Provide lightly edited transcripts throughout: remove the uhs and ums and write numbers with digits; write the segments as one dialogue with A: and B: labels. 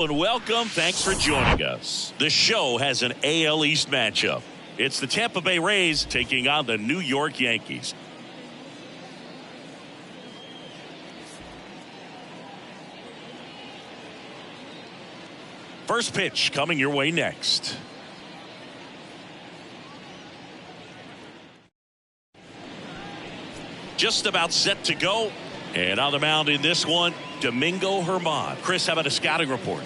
A: And welcome. Thanks for joining us. The show has an AL East matchup. It's the Tampa Bay Rays taking on the New York Yankees. First pitch coming your way next. Just about set to go. And on the mound in this one, Domingo Germán. Chris, how about a scouting report?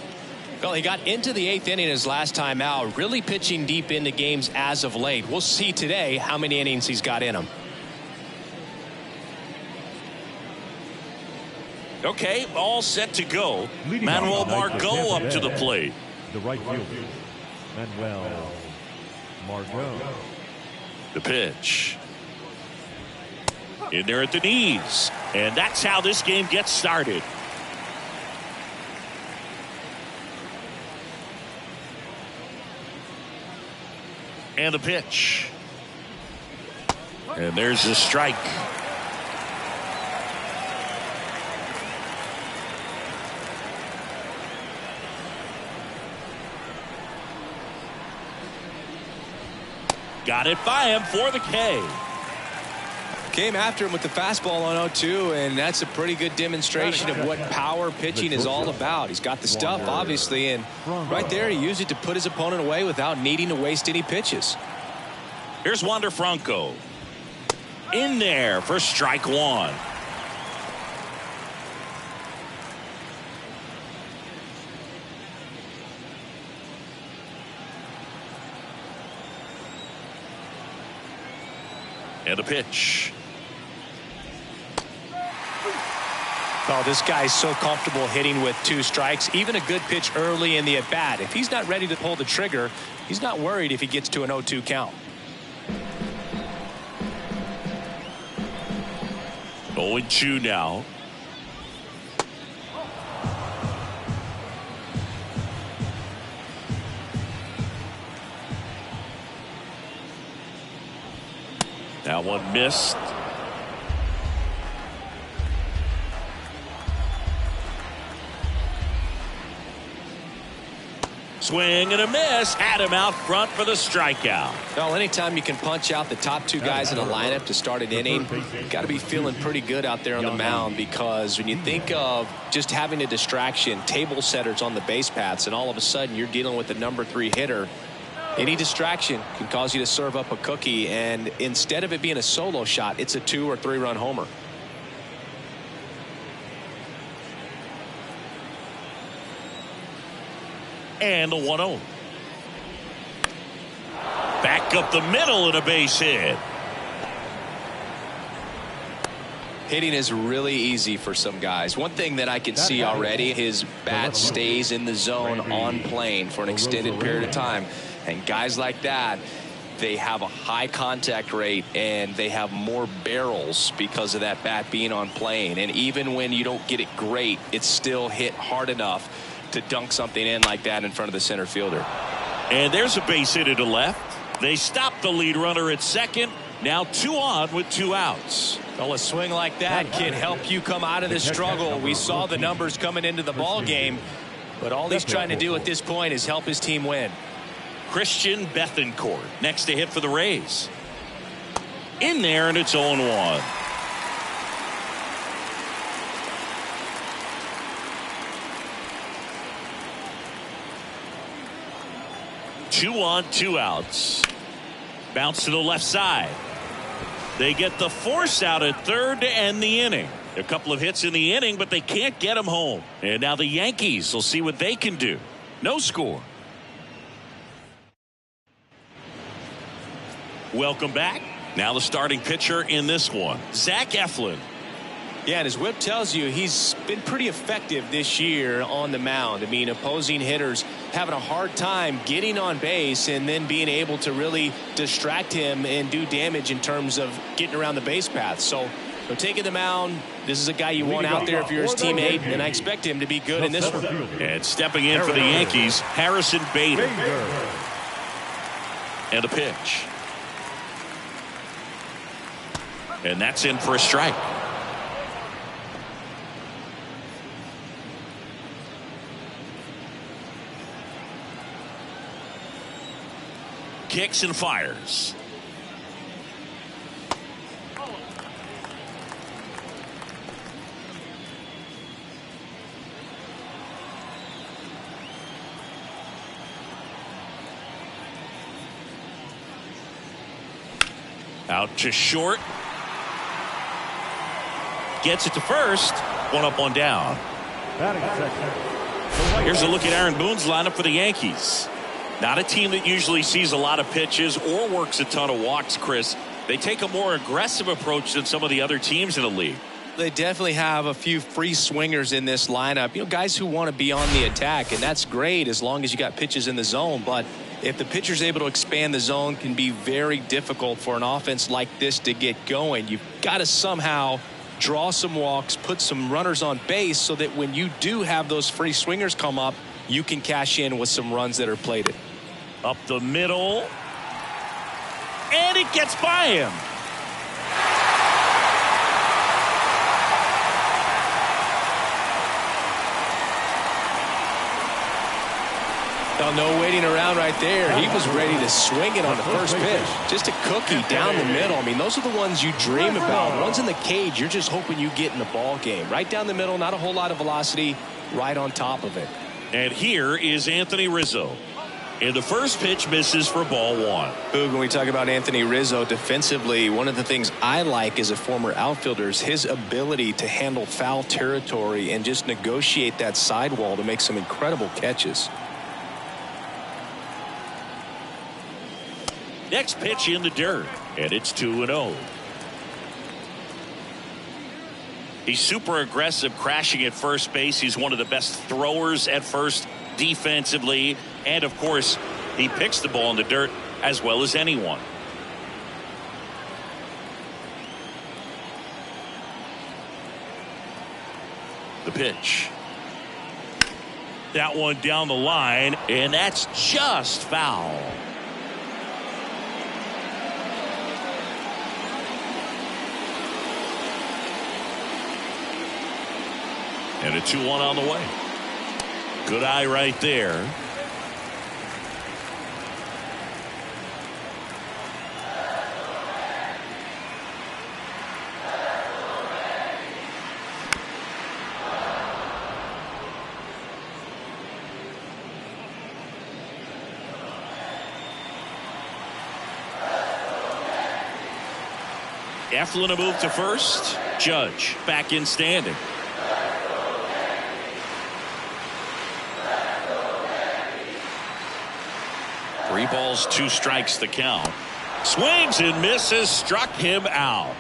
B: Well, he got into the 8th inning his last time out, really pitching deep into games as of late. We'll see today how many innings he's got in him.
A: Okay, all set to go. Manuel Margot up to the plate.
C: The right fielder, Manuel Margot.
A: The pitch. In there at the knees. And that's how this game gets started. And the pitch. And there's the strike. Got it by him for the K.
B: Came after him with the fastball on 0-2, and that's a pretty good demonstration of what power pitching is all about. He's got the stuff, obviously, and right there he used it to put his opponent away without needing to waste any pitches.
A: Here's Wander Franco. In there for strike one. And a pitch.
B: Oh, this guy's so comfortable hitting with 2 strikes. Even a good pitch early in the at-bat. If he's not ready to pull the trigger, he's not worried if he gets to an 0-2 count.
A: 0-2 now. That one missed. Swing and a miss. Had him out front for the strikeout.
B: Well, anytime you can punch out the top 2 guys in a lineup to start an inning, you've got to be feeling pretty good out there on the mound, because when you think of just having a distraction, table setters on the base paths, and all of a sudden you're dealing with the number 3 hitter, any distraction can cause you to serve up a cookie, and instead of it being a solo shot, it's a 2 or 3 run homer.
A: And a 1-0. Back up the middle and a base hit.
B: Hitting is really easy for some guys. One thing that I can see already, his bat stays in the zone on plane for an extended period of time. And guys like that, they have a high contact rate and they have more barrels because of that bat being on plane. And even when you don't get it great, it's still hit hard enough to dunk something in like that in front of the center fielder.
A: And there's a base hit to left. They stop the lead runner at second. Now 2 on with 2 outs.
B: Well, a swing like that can help you come out of this struggle. We saw the numbers coming into the ball game, but all he's trying to do at this point is help his team win.
A: Christian Bethancourt next to hit for the Rays. In there, and it's 0-1. Two on, 2 outs. Bounce to the left side. They get the force out at third to end the inning. A couple of hits in the inning, but they can't get him home. And now the Yankees will see what they can do. No score. Welcome back. Now the starting pitcher in this one, Zach Eflin.
B: Yeah, and his whip tells you he's been pretty effective this year on the mound. I mean, opposing hitters having a hard time getting on base and then being able to really distract him and do damage in terms of getting around the base path. So, taking the mound, this is a guy you want out there if you're his teammate, and I expect him to be good in this one.
A: And stepping in for the Yankees, Harrison Bader. And a pitch. And that's in for a strike. kicks and fires. Out to short. Gets it to first. One up, one down. Here's a look at Aaron Boone's lineup for the Yankees. Not a team that usually sees a lot of pitches or works a ton of walks, Chris. They take a more aggressive approach than some of the other teams in the league.
B: They definitely have a few free swingers in this lineup. You know, guys who want to be on the attack, and that's great as long as you got pitches in the zone. But if the pitcher's able to expand the zone, can be very difficult for an offense like this to get going. You've got to somehow draw some walks, put some runners on base so that when you do have those free swingers come up, you can cash in with some runs that are plated.
A: Up the middle. And it gets by him.
B: No waiting around right there. He was ready to swing it on the first pitch. Just a cookie down the middle. I mean, those are the ones you dream about. Ones in the cage, you're just hoping you get in the ball game. Right down the middle, not a whole lot of velocity, right on top of it.
A: And here is Anthony Rizzo. And the first pitch misses for ball one.
B: Boog, when we talk about Anthony Rizzo defensively, one of the things I like as a former outfielder is his ability to handle foul territory and just negotiate that sidewall to make some incredible catches.
A: Next pitch in the dirt, and it's 2-0. He's super aggressive, crashing at first base. He's one of the best throwers at first defensively. And, of course, he picks the ball in the dirt as well as anyone. The pitch. That one down the line, and that's just foul. And a 2-1 on the way. Good eye right there. Eflin a move to first. Judge back in standing. 3 balls, 2 strikes the count. Swings and misses, struck him out.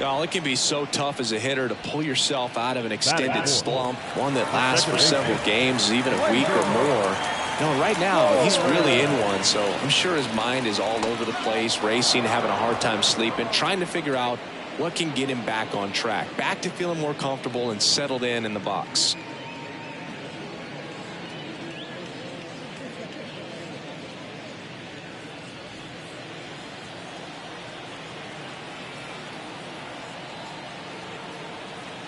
B: Oh, it can be so tough as a hitter to pull yourself out of an extended slump, one that lasts for several games, even a week or more. No, right now he's really in one, so I'm sure his mind is all over the place, racing, having a hard time sleeping, trying to figure out what can get him back on track, back to feeling more comfortable and settled in the box.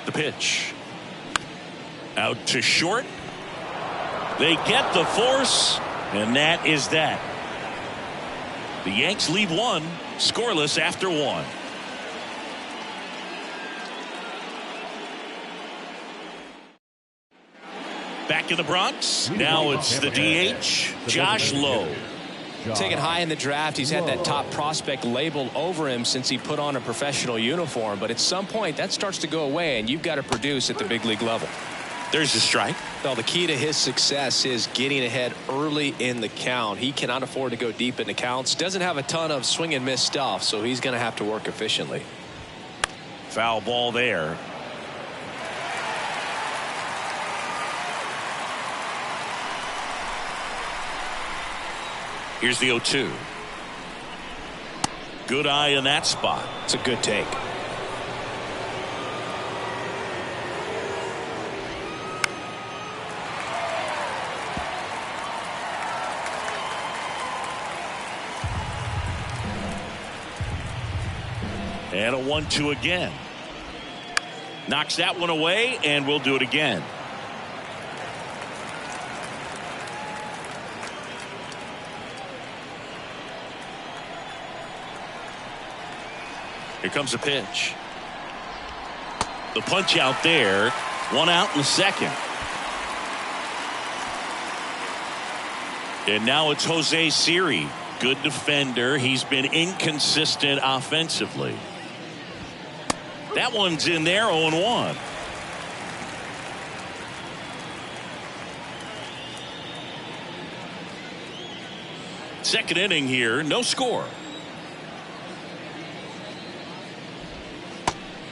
A: The pitch. Out to short. They get the force, and that is that. The Yanks leave one, scoreless after 1. Back in the Bronx. Now it's the DH, Josh Lowe.
B: Taken high in the draft, he's had that top prospect label over him since he put on a professional uniform. But at some point, that starts to go away, and you've got to produce at the big league level.
A: There's a strike.
B: Well, the key to his success is getting ahead early in the count. He cannot afford to go deep in the counts. Doesn't have a ton of swing and miss stuff, so he's going to have to work efficiently.
A: Foul ball there. Here's the 0-2. Good eye in that spot.
B: It's a good take.
A: And a 1-2 again. Knocks that one away, and we'll do it again. Here comes a pitch. The punch out there. 1 out in the second. And now it's Jose Siri. Good defender. He's been inconsistent offensively. That one's in there. 0-1. Second inning here. No score.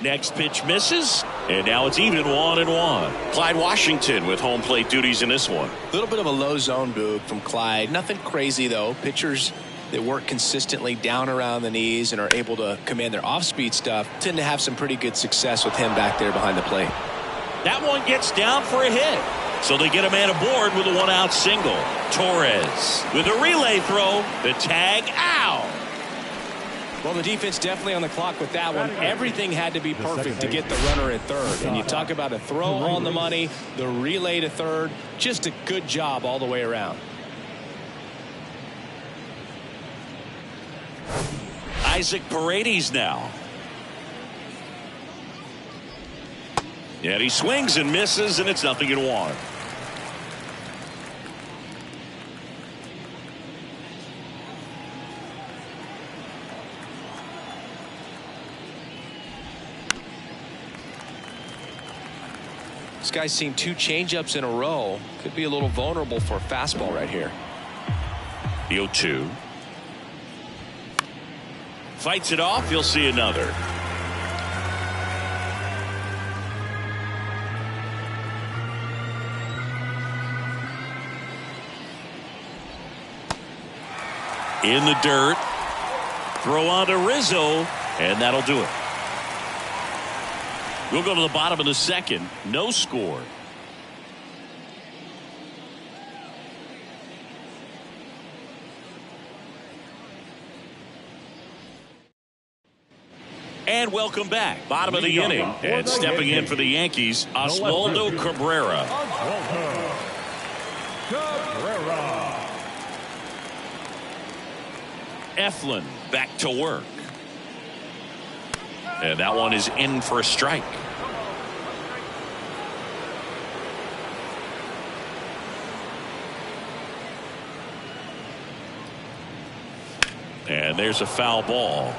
A: Next pitch misses, and now it's even 1-1. Clyde Washington with home plate duties in this one.
B: A little bit of a low zone, Boog, from Clyde. Nothing crazy, though. Pitchers that work consistently down around the knees and are able to command their off-speed stuff tend to have some pretty good success with him back there behind the plate.
A: That one gets down for a hit. So they get a man aboard with a 1-out single. Torres with a relay throw. The tag out.
B: Well, the defense definitely on the clock with that one. Everything had to be perfect to get the runner at third. And you talk about a throw on the money, the relay to third. Just a good job all the way around.
A: Isaac Paredes now. And he swings and misses, and it's 0-1.
B: This guy's seen 2 changeups in a row. Could be a little vulnerable for a fastball right here.
A: The 0-2. Fights it off. You'll see another. In the dirt. Throw on to Rizzo, and that'll do it. We'll go to the bottom of the second. No score. And welcome back. Bottom of the inning. And stepping in for the Yankees, Oswaldo Cabrera. Eflin back to work. And that one is in for a strike. And there's a foul ball.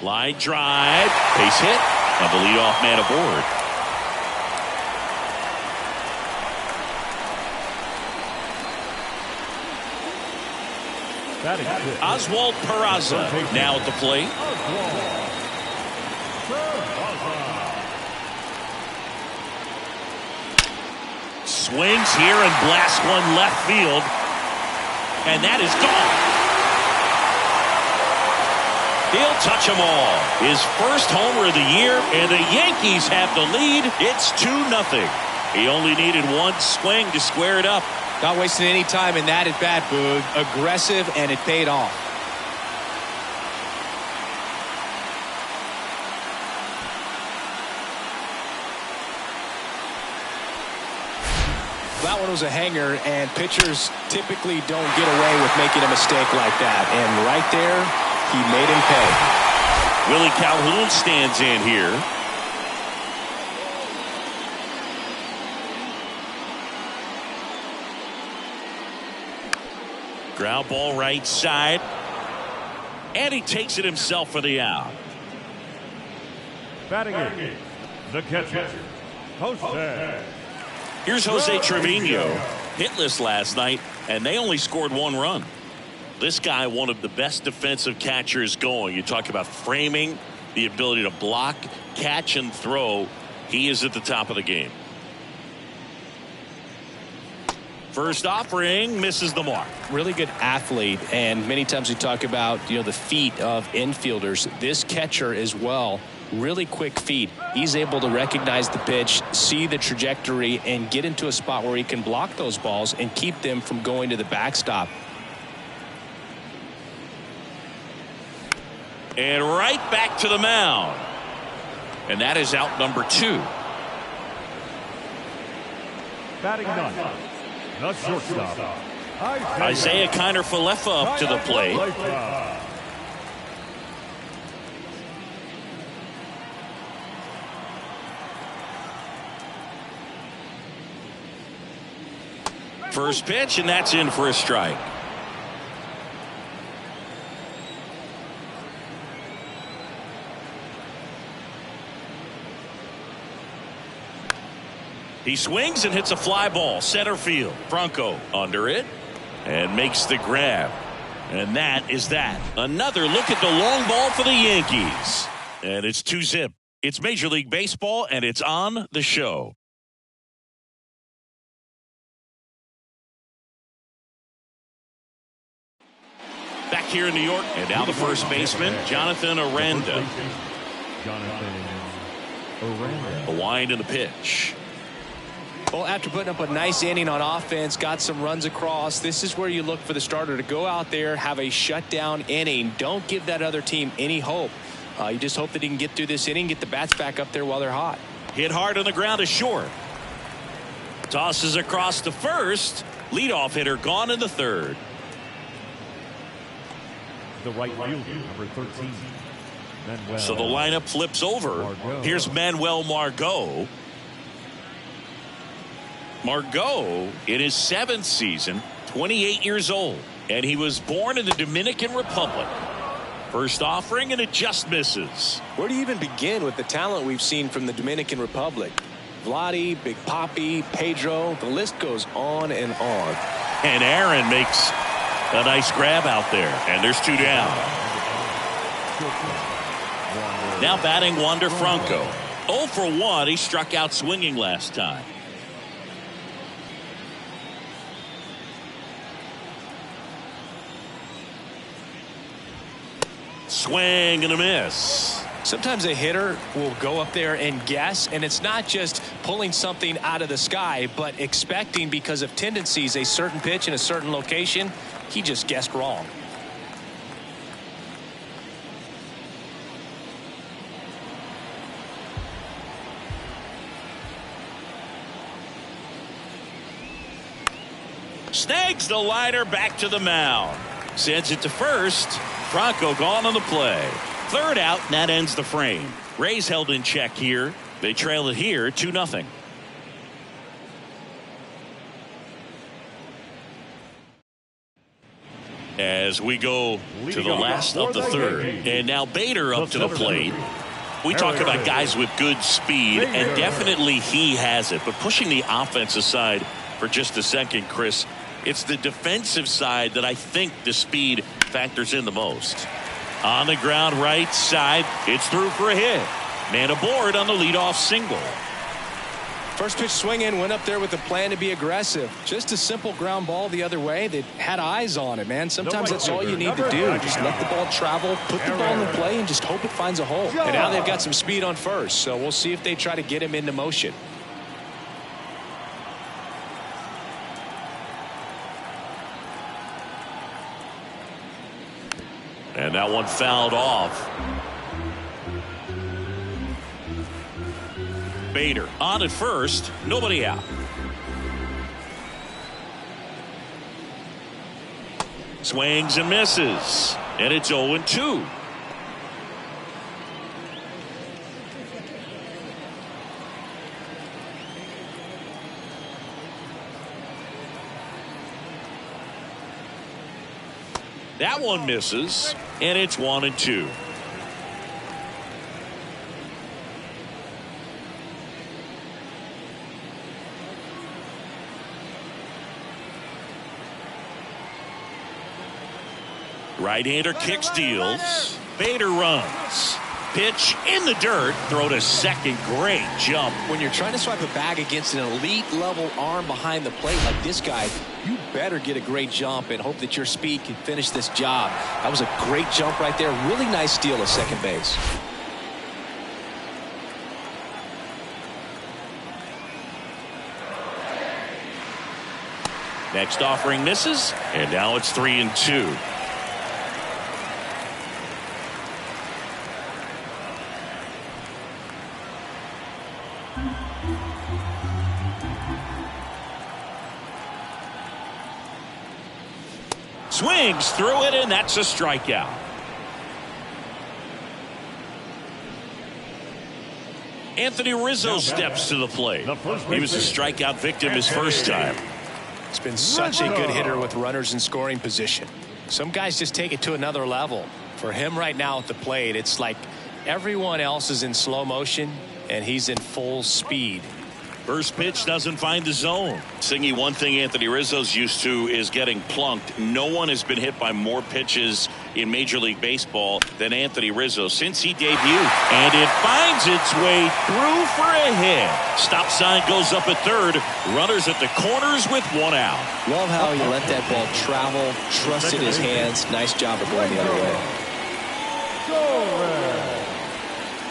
A: Line drive, base hit, and the leadoff man aboard. Oswald Peraza now at the plate. Swings here and blasts one left field, and that is gone. He'll touch them all. His first homer of the year, and the Yankees have the lead. It's 2-0. He only needed one swing to square it up.
B: Not wasting any time in that at bat, Boog. Aggressive, and it paid off. That one was a hanger, and pitchers typically don't get away with making a mistake like that. And right there, he made him pay.
A: Willie Calhoun stands in here. Ground ball right side. And he takes it himself for the out.
C: Batting in, the catcher, Jose.
A: Here's Jose Trevino. Hitless last night, and they only scored 1 run. This guy, one of the best defensive catchers going. You talk about framing, the ability to block, catch, and throw. He is at the top of the game. First offering misses the mark.
B: Really good athlete, and many times we talk about the feet of infielders. This catcher as well, really quick feet. He's able to recognize the pitch, see the trajectory, and get into a spot where he can block those balls and keep them from going to the backstop.
A: And right back to the mound. And that is out number 2.
C: Batting ninth, the shortstop,
A: Isaiah Kiner-Falefa up to the plate. First pitch, and that's in for a strike. He swings and hits a fly ball center field. Franco under it and makes the grab. And that is that. Another look at the long ball for the Yankees. And it's 2-zip. It's Major League Baseball, and it's on the show. Back here in New York, and now the first baseman, Jonathan Aranda. A wind in the pitch.
B: Well, after putting up a nice inning on offense, got some runs across, this is where you look for the starter to go out there, have a shutdown inning. Don't give that other team any hope. You just hope that he can get through this inning, get the bats back up there while they're hot.
A: Hit hard on the ground is short. Tosses across to first. Leadoff hitter gone in the third.
C: The right fielder, number 13. Manuel.
A: So the lineup flips over.
C: Margot.
A: Here's Manuel Margot. Margot in his 7th season, 28 years old, and he was born in the Dominican Republic. First offering, and it just misses.
B: Where do you even begin with the talent we've seen from the Dominican Republic? Vladdy, Big Papi, Pedro, the list goes on and on.
A: And Aaron makes a nice grab out there, and there's 2 down. Now batting Wander Franco. 0 for 1. He struck out swinging last time. Swing and a miss.
B: Sometimes a hitter will go up there and guess, and it's not just pulling something out of the sky, but expecting because of tendencies a certain pitch in a certain location. He just guessed wrong.
A: Snags the liner back to the mound. Sends it to first. Franco gone on the play. Third out, and that ends the frame. Rays held in check here. They trail it here 2-0. As we go to the last of the third. And now Bader up to the plate. We talk about guys with good speed, and definitely he has it. But pushing the offense aside for just a second, Chris, it's the defensive side that I think the speed factors in the most. On the ground right side, it's through for a hit. Man aboard on the leadoff single.
B: First pitch swinging, went up there with a plan to be aggressive. Just a simple ground ball the other way. They had eyes on it, man. Sometimes that's all you need to do. Just let the ball travel, put the ball in play, and just hope it finds a hole. And now they've got some speed on first, so we'll see if they try to get him into motion.
A: And that one fouled off. Bader on at first, nobody out. Swings and misses, and it's 0-2. That one misses, and it's 1-2. Right-hander kicks, deals. Bader runs. Pitch in the dirt. Throw to second. Great jump.
B: When you're trying to swipe a bag against an elite level arm behind the plate like this guy, you better get a great jump and hope that your speed can finish this job. That was a great jump right there. Really nice steal at second base.
A: Next offering misses, and now it's 3-2. Swings through it, and that's a strikeout. Anthony Rizzo steps to the plate. He was a strikeout victim his first time.
D: He's been such a good hitter with runners in scoring position. Some guys just take it to another level. For him right now at the plate, it's like everyone else is in slow motion and he's in full speed.
A: First pitch doesn't find the zone. Singy, one thing Anthony Rizzo's used to is getting plunked. No one has been hit by more pitches in Major League Baseball than Anthony Rizzo since he debuted. And it finds its way through for a hit. Stop sign goes up at third. Runners at the corners with one out.
B: Love how he let that ball travel, trusted his hands. Nice job of going the other way.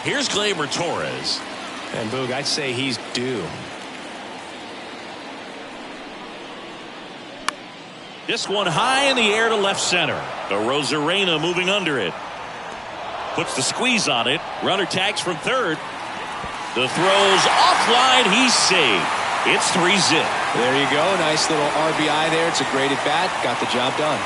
A: Here's Gleyber Torres.
D: And Boog, I'd say he's due.
A: This one high in the air to left center. Arozarena moving under it. Puts the squeeze on it. Runner tags from third. The throw's offline. He's saved. It's 3-zip.
B: There you go. Nice little RBI there. It's a great at bat. Got the job done.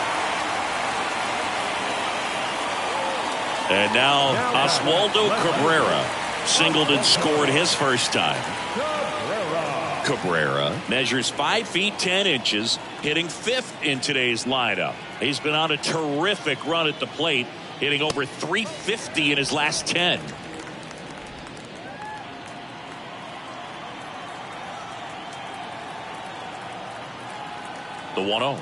A: And now Oswaldo Cabrera singled and scored his first time. Cabrera measures 5 feet 10 inches, hitting 5th in today's lineup. He's been on a terrific run at the plate, hitting over 350 in his last 10. The 1-0.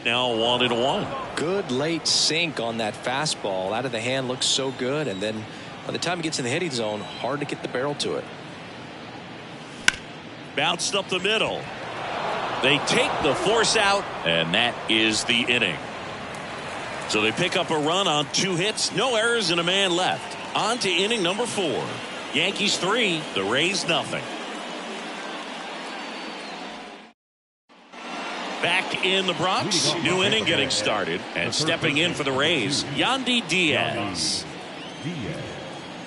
A: Now 1-1.
B: Good late sink on that fastball. Out of the hand, looks so good, and then by the time it gets in the hitting zone, hard to get the barrel to it.
A: Bounced up the middle. They take the force out, and that is the inning. So they pick up a run on 2 hits, no errors, and a man left. On to inning number 4. Yankees 3, the Rays nothing. Back in the Bronx, new inning getting started, and stepping in for the Rays, Yandy Diaz.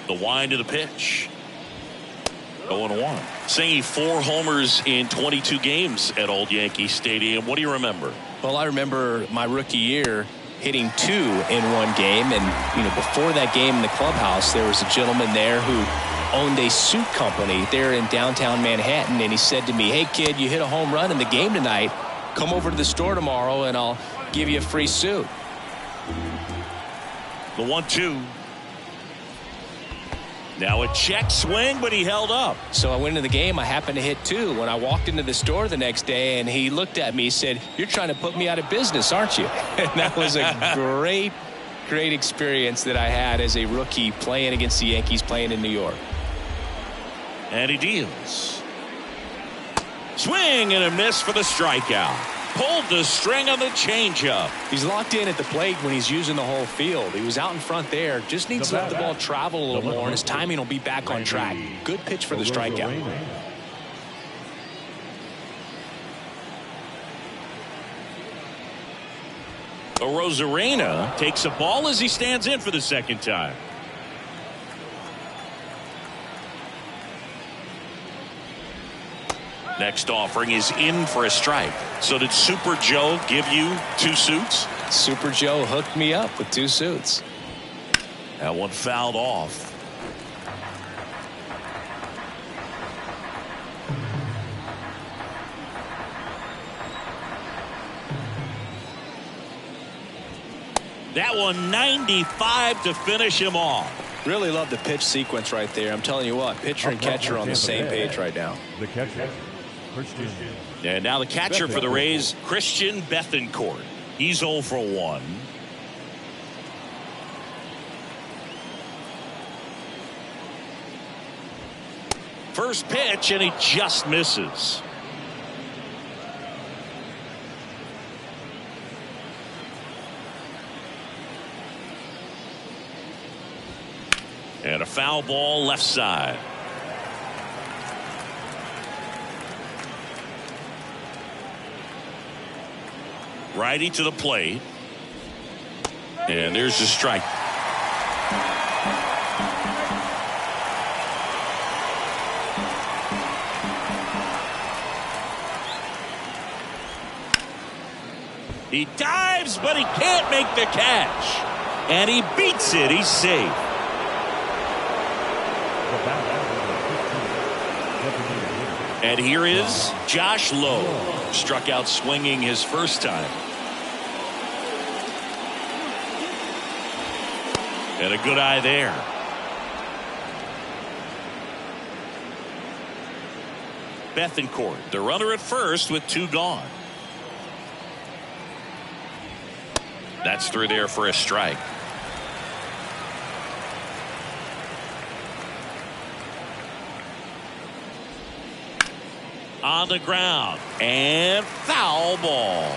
A: The wind of the pitch. 0-1. Singy 4 homers in 22 games at Old Yankee Stadium. What do you remember?
D: Well, I remember my rookie year hitting 2 in one game, and before that game in the clubhouse, there was a gentleman there who owned a suit company there in downtown Manhattan, and he said to me, "Hey kid, you hit a home run in the game tonight. Come over to the store tomorrow and I'll give you a free suit."
A: The 1-2. Now a check swing, but he held up.
D: So I went into the game. I happened to hit 2. When I walked into the store the next day, and he looked at me, he said, "You're trying to put me out of business, aren't you?" And that was a great experience that I had as a rookie playing against the Yankees, playing in New York.
A: And he deals. Swing and a miss for the strikeout. Pulled the string on the changeup.
D: He's locked in at the plate when he's using the whole field. He was out in front there. Just needs to let the ball travel a little more, and his timing will be back on track. Good pitch for the strikeout.
A: Arozarena takes a ball as he stands in for the second time. Next offering is in for a strike. So did Super Joe give you 2 suits?
D: Super Joe hooked me up with 2 suits.
A: That one fouled off. That one 95 to finish him off.
B: Really love the pitch sequence right there. I'm telling you what, pitcher and catcher on the same page right now.
C: The catcher, Christian.
A: And now the catcher for the Rays, Christian Bethancourt. He's 0 for 1. First pitch, and he just misses. And a foul ball left side. Righty to the plate. And there's the strike. He dives, but he can't make the catch. And he beats it. He's safe. And here is Josh Lowe. Struck out swinging his first time. And a good eye there. Bethancourt, the runner at first with 2 gone. That's through there for a strike. On the ground and foul ball.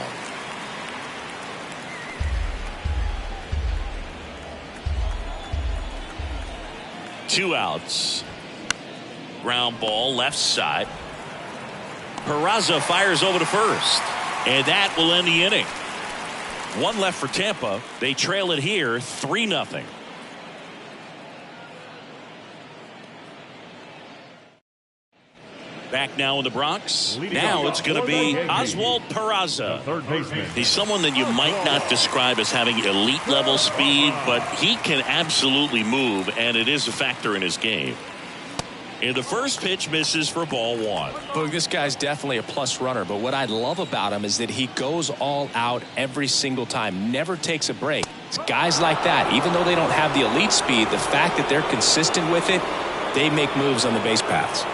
A: Two outs. Ground ball left side. Peraza fires over to first, and that will end the inning. 1 left for Tampa. They trail it here 3-0. Back now in the Bronx. Now it's going to be Oswald Peraza. He's someone that you might not describe as having elite level speed, but he can absolutely move, and it is a factor in his game. And the first pitch misses for ball 1.
D: Look, this guy's definitely a plus runner, but what I love about him is that he goes all out every single time, never takes a break. It's guys like that, even though they don't have the elite speed, the fact that they're consistent with it, they make moves on the base paths.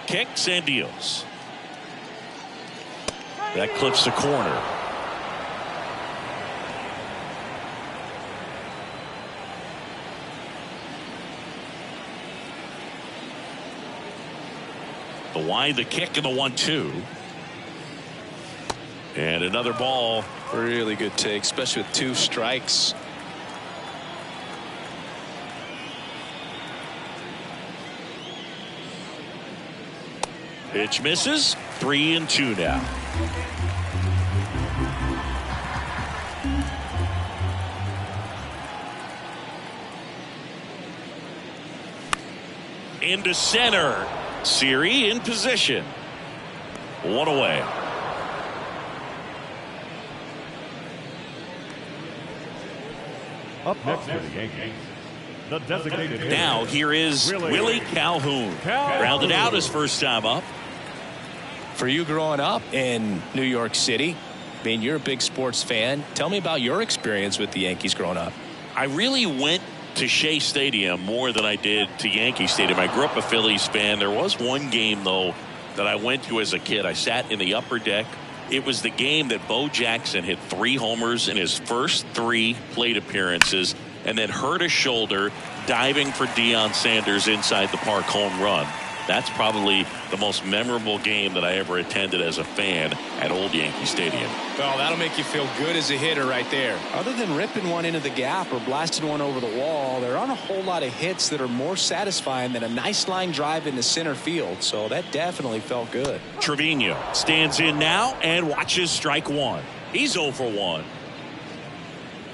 A: Kicks and deals. That clips the corner. The wide, the kick, and the 1-2. And another ball.
B: Really good take, especially with 2 strikes.
A: Pitch misses. 3-2 now. Into center. Siri in position. 1 away.
C: Up next for the Yankees, the designated hitter.
A: Now here is Willie Calhoun. Rounded out his first time up.
D: For you growing up in New York City, I mean, you're a big sports fan. Tell me about your experience with the Yankees growing up.
A: I really went to Shea Stadium more than I did to Yankee Stadium. I grew up a Phillies fan. There was one game, though, that I went to as a kid. I sat in the upper deck. It was the game that Bo Jackson hit 3 homers in his first 3 plate appearances and then hurt his shoulder diving for Deion Sanders inside the park home run. That's probably the most memorable game that I ever attended as a fan at Old Yankee Stadium.
D: Well, that'll make you feel good as a hitter right there. Other than ripping one into the gap or blasting one over the wall, there aren't a whole lot of hits that are more satisfying than a nice line drive into center field. So that definitely felt good.
A: Trevino stands in now and watches strike 1. He's 0 for 1.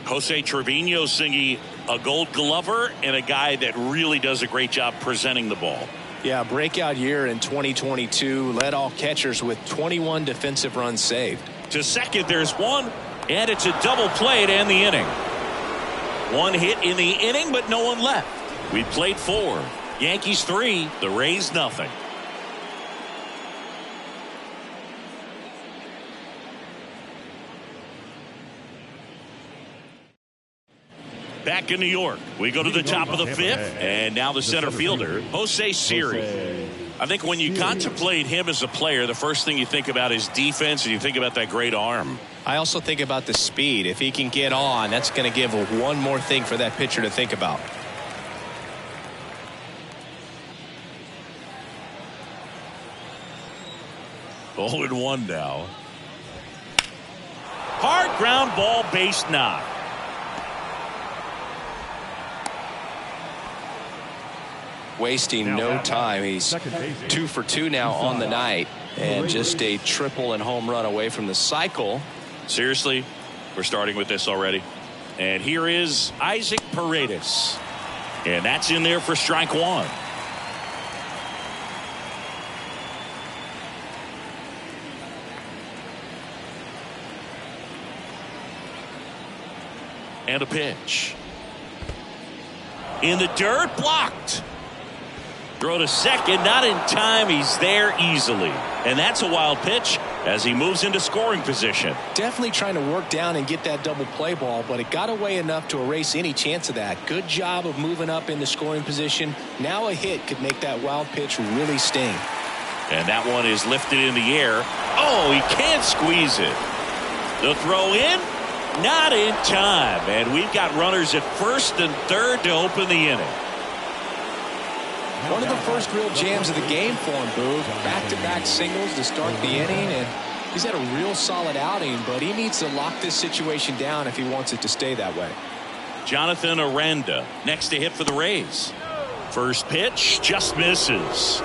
A: Jose Trevino singing a Gold Glover and a guy that really does a great job presenting the ball.
D: Yeah, breakout year in 2022. Led all catchers with 21 defensive runs saved.
A: To second, there's one, and it's a double play to end the inning. 1 hit in the inning, but no one left. We played 4. Yankees 3, the Rays nothing. Back in New York, we go to the top of the 5th, and now the center fielder, Jose Siri. I think when you contemplate him as a player, the first thing you think about is defense, and you think about that great arm.
D: I also think about the speed. If he can get on, that's going to give one more thing for that pitcher to think about.
A: Oh, and 1 now. Hard ground ball, base knock.
B: Wasting no time. He's 2 for 2 now on the night, and just a triple and home run away from the cycle.
A: Seriously, we're starting with this already. And here is Isaac Paredes, and that's in there for strike 1. And a pitch. In the dirt, blocked. Throw to second, not in time. He's there easily. And that's a wild pitch as he moves into scoring position.
D: Definitely trying to work down and get that double play ball, but it got away enough to erase any chance of that. Good job of moving up into scoring position. Now a hit could make that wild pitch really sting.
A: And that one is lifted in the air. Oh, he can't squeeze it. The throw in, not in time. And we've got runners at first and third to open the inning.
D: One of the first real jams of the game for him, Boog. Back-to-back singles to start the inning, and he's had a real solid outing, but he needs to lock this situation down if he wants it to stay that way.
A: Jonathan Aranda next to hit for the Rays. First pitch just misses.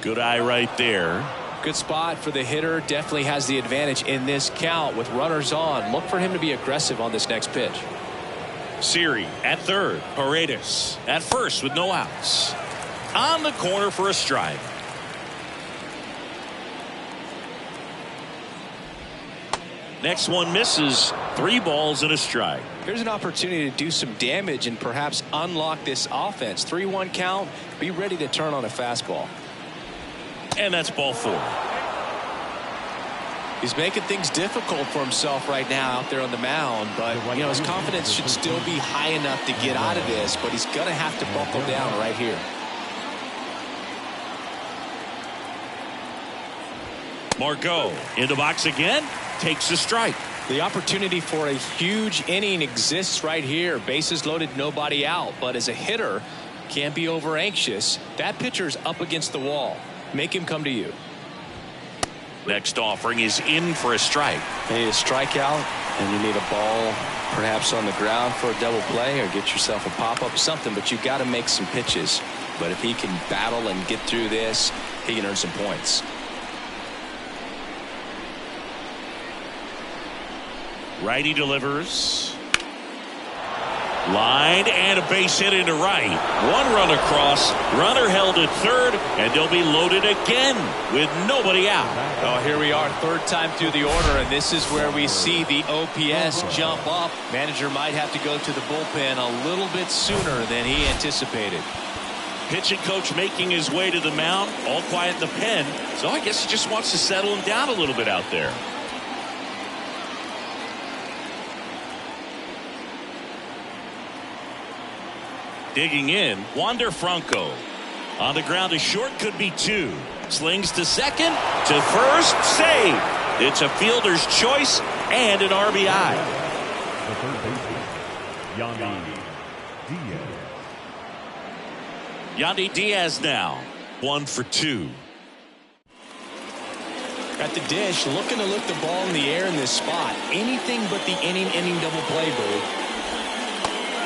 A: Good eye right there.
D: Good spot for the hitter. Definitely has the advantage in this count with runners on. Look for him to be aggressive on this next pitch.
A: Siri at third. Paredes at first with no outs. On the corner for a strike. Next one misses. 3 balls and a strike.
D: Here's an opportunity to do some damage and perhaps unlock this offense. 3-1 count. Be ready to turn on a fastball.
A: And that's ball 4.
D: He's making things difficult for himself right now out there on the mound, but you know his confidence should still be high enough to get out of this, but he's going to have to buckle down right here.
A: Margot in the box again, takes a strike.
D: The opportunity for a huge inning exists right here. Bases loaded, nobody out, but as a hitter, can't be over anxious. That pitcher's up against the wall. Make him come to you.
A: Next offering is in for a strike.
B: You need a strikeout, and you need a ball perhaps on the ground for a double play, or get yourself a pop-up, something, but you've got to make some pitches. But if he can battle and get through this, he can earn some points.
A: Righty delivers. Line and a base hit into right. 1 run across. Runner held at third, and they'll be loaded again with nobody out.
D: Oh, here we are, third time through the order, and this is where we see the OPS jump up. Manager might have to go to the bullpen a little bit sooner than he anticipated.
A: Pitching coach making his way to the mound, all quiet in the pen. So I guess he just wants to settle him down a little bit out there. Digging in, Wander Franco. On the ground to short, could be 2. Slings to second, to first, save. It's a fielder's choice and an RBI.
C: The third baseman,
A: Yandy Diaz now, 1 for 2.
D: At the dish, looking to lift the ball in the air in this spot. Anything but the inning double play, Boo.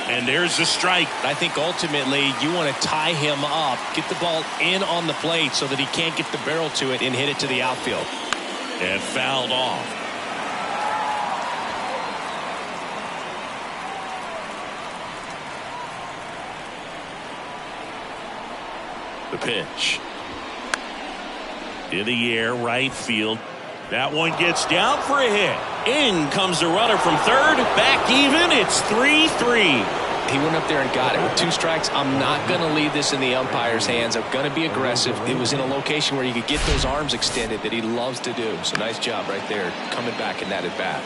A: And there's the strike.
D: I think ultimately you want to tie him up, get the ball in on the plate so that he can't get the barrel to it and hit it to the outfield.
A: And fouled off. The pitch. In the air, right field. That one gets down for a hit. In comes the runner from third. Back even. It's 3-3.
D: He went up there and got it with 2 strikes. I'm not going to leave this in the umpire's hands. I'm going to be aggressive. It was in a location where you could get those arms extended that he loves to do. So nice job right there coming back in that at bat.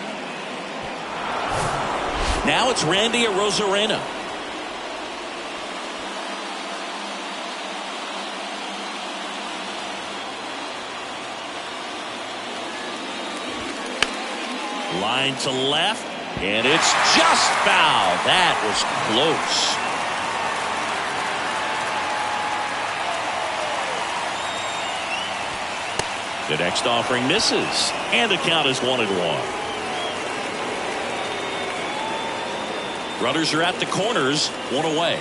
A: Now it's Randy Arozarena. Line to left, and it's just foul. That was close. The next offering misses, and the count is 1-1. Runners are at the corners, 1 away.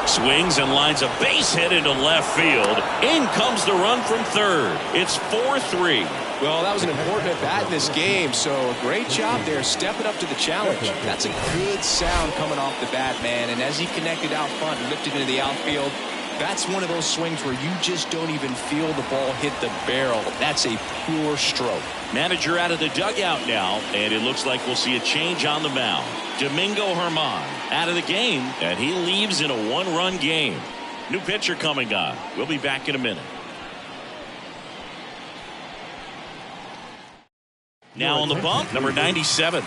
A: Swings and lines a base hit into left field. In comes the run from third. It's 4-3.
D: Well, that was an important at-bat in this game, so a great job there stepping up to the challenge. That's a good sound coming off the bat, man, and as he connected out front and lifted into the outfield, that's one of those swings where you just don't even feel the ball hit the barrel. That's a pure stroke.
A: Manager out of the dugout now, and it looks like we'll see a change on the mound. Domingo Germán out of the game, and he leaves in a one-run game. New pitcher coming on. We'll be back in a minute. Now on the bump, number 97.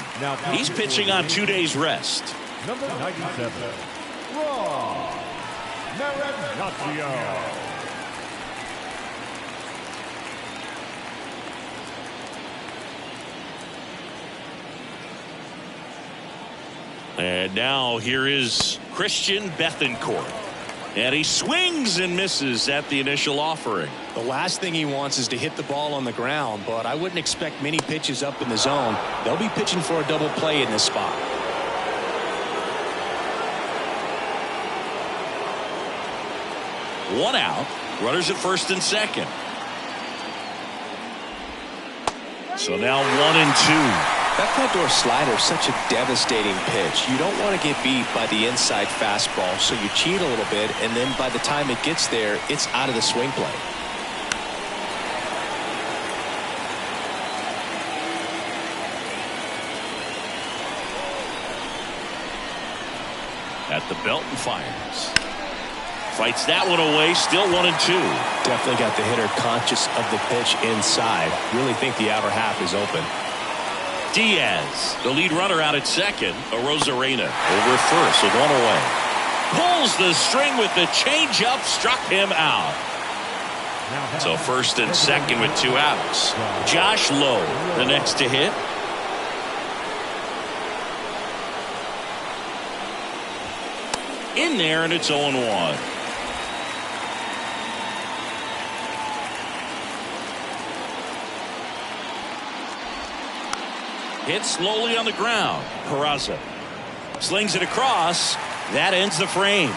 A: He's pitching on 2 days rest.
C: Number 97,
A: And now here is Christian Bethancourt. And he swings and misses at the initial offering.
D: The last thing he wants is to hit the ball on the ground, but I wouldn't expect many pitches up in the zone. They'll be pitching for a double play in this spot.
A: One out. Runners at first and second. So now 1-2.
D: That front door slider is such a devastating pitch. You don't want to get beat by the inside fastball, so you cheat a little bit, and then by the time it gets there, it's out of the swing play.
A: At the belt and fires. Fights that one away. Still 1-2.
D: Definitely got the hitter conscious of the pitch inside. Really think the outer half is open.
A: Diaz, the lead runner out at second. Arozarena over at first with one away. Pulls the string with the changeup, struck him out. So first and second with 2 outs. Josh Lowe, the next to hit. In there, and it's 0-1. Hit slowly on the ground. Peraza slings it across. That ends the frame.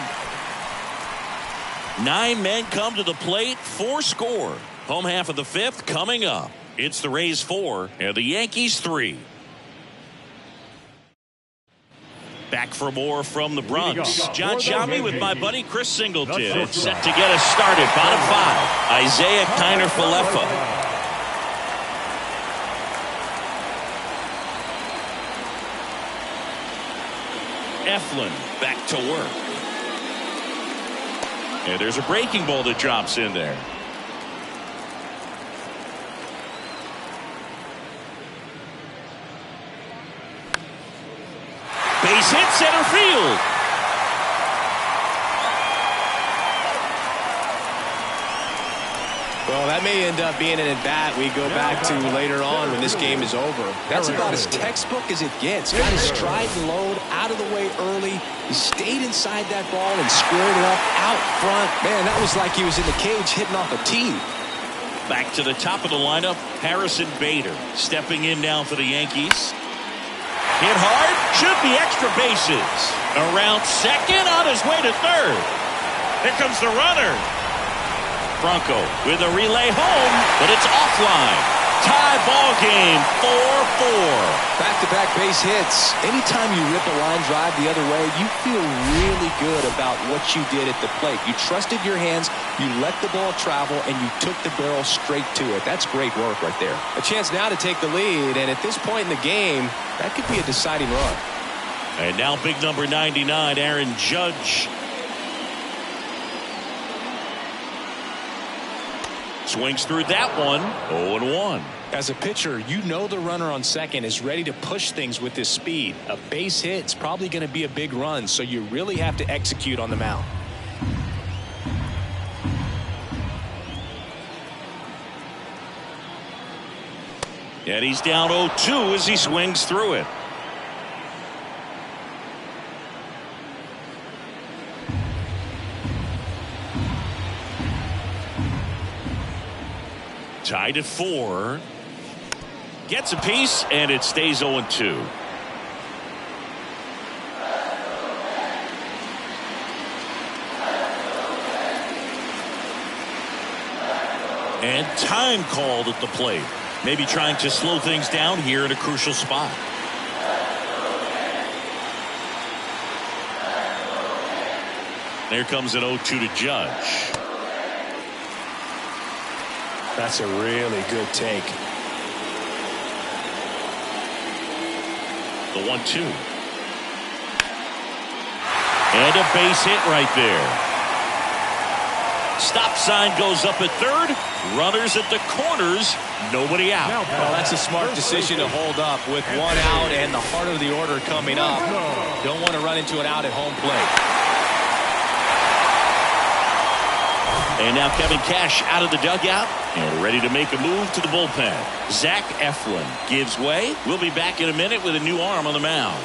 A: 9 men come to the plate. 4 score. Home half of the 5th coming up. It's the Rays 4 and the Yankees 3. Back for more from the Bronx. John Sciambi with my buddy Chris Singleton. Set to get us started. Bottom 5. Isaiah Kiner-Falefa. Eflin back to work. And there's a breaking ball that drops in there. Base hit, center field.
D: Well, that may end up being an at-bat we go back to later on when this game is over. That's about as textbook as it gets. Got his stride and load out of the way early. He stayed inside that ball and squared it up out front. Man, that was like he was in the cage hitting off a tee.
A: Back to the top of the lineup, Harrison Bader stepping in now for the Yankees. Hit hard, should be extra bases. Around second, on his way to third. Here comes the runner. Bronco with a relay home, but it's offline. Tie ball game, 4-4.
D: Back-to-back base hits. Anytime you rip a line drive the other way, you feel really good about what you did at the plate. You trusted your hands, you let the ball travel, and you took the barrel straight to it. That's great work right there. A chance now to take the lead, and at this point in the game, that could be a deciding run.
A: And now big number 99, Aaron Judge. Swings through that one. 0-1.
D: As a pitcher, you know the runner on second is ready to push things with his speed. A base hit's probably going to be a big run, so you really have to execute on the mound.
A: And he's down 0-2 as he swings through it. Tied at 4. Gets a piece, and it stays 0-2. And time called at the plate. Maybe trying to slow things down here in a crucial spot. There comes an 0-2 to Judge.
D: That's a really good take.
A: The 1-2. And a base hit right there. Stop sign goes up at third. Runners at the corners. Nobody out.
D: Well, that's a smart decision to hold up with one out and the heart of the order coming up. Don't want to run into an out at home plate.
A: And now Kevin Cash out of the dugout and ready to make a move to the bullpen. Zach Eflin gives way. We'll be back in a minute with a new arm on the mound.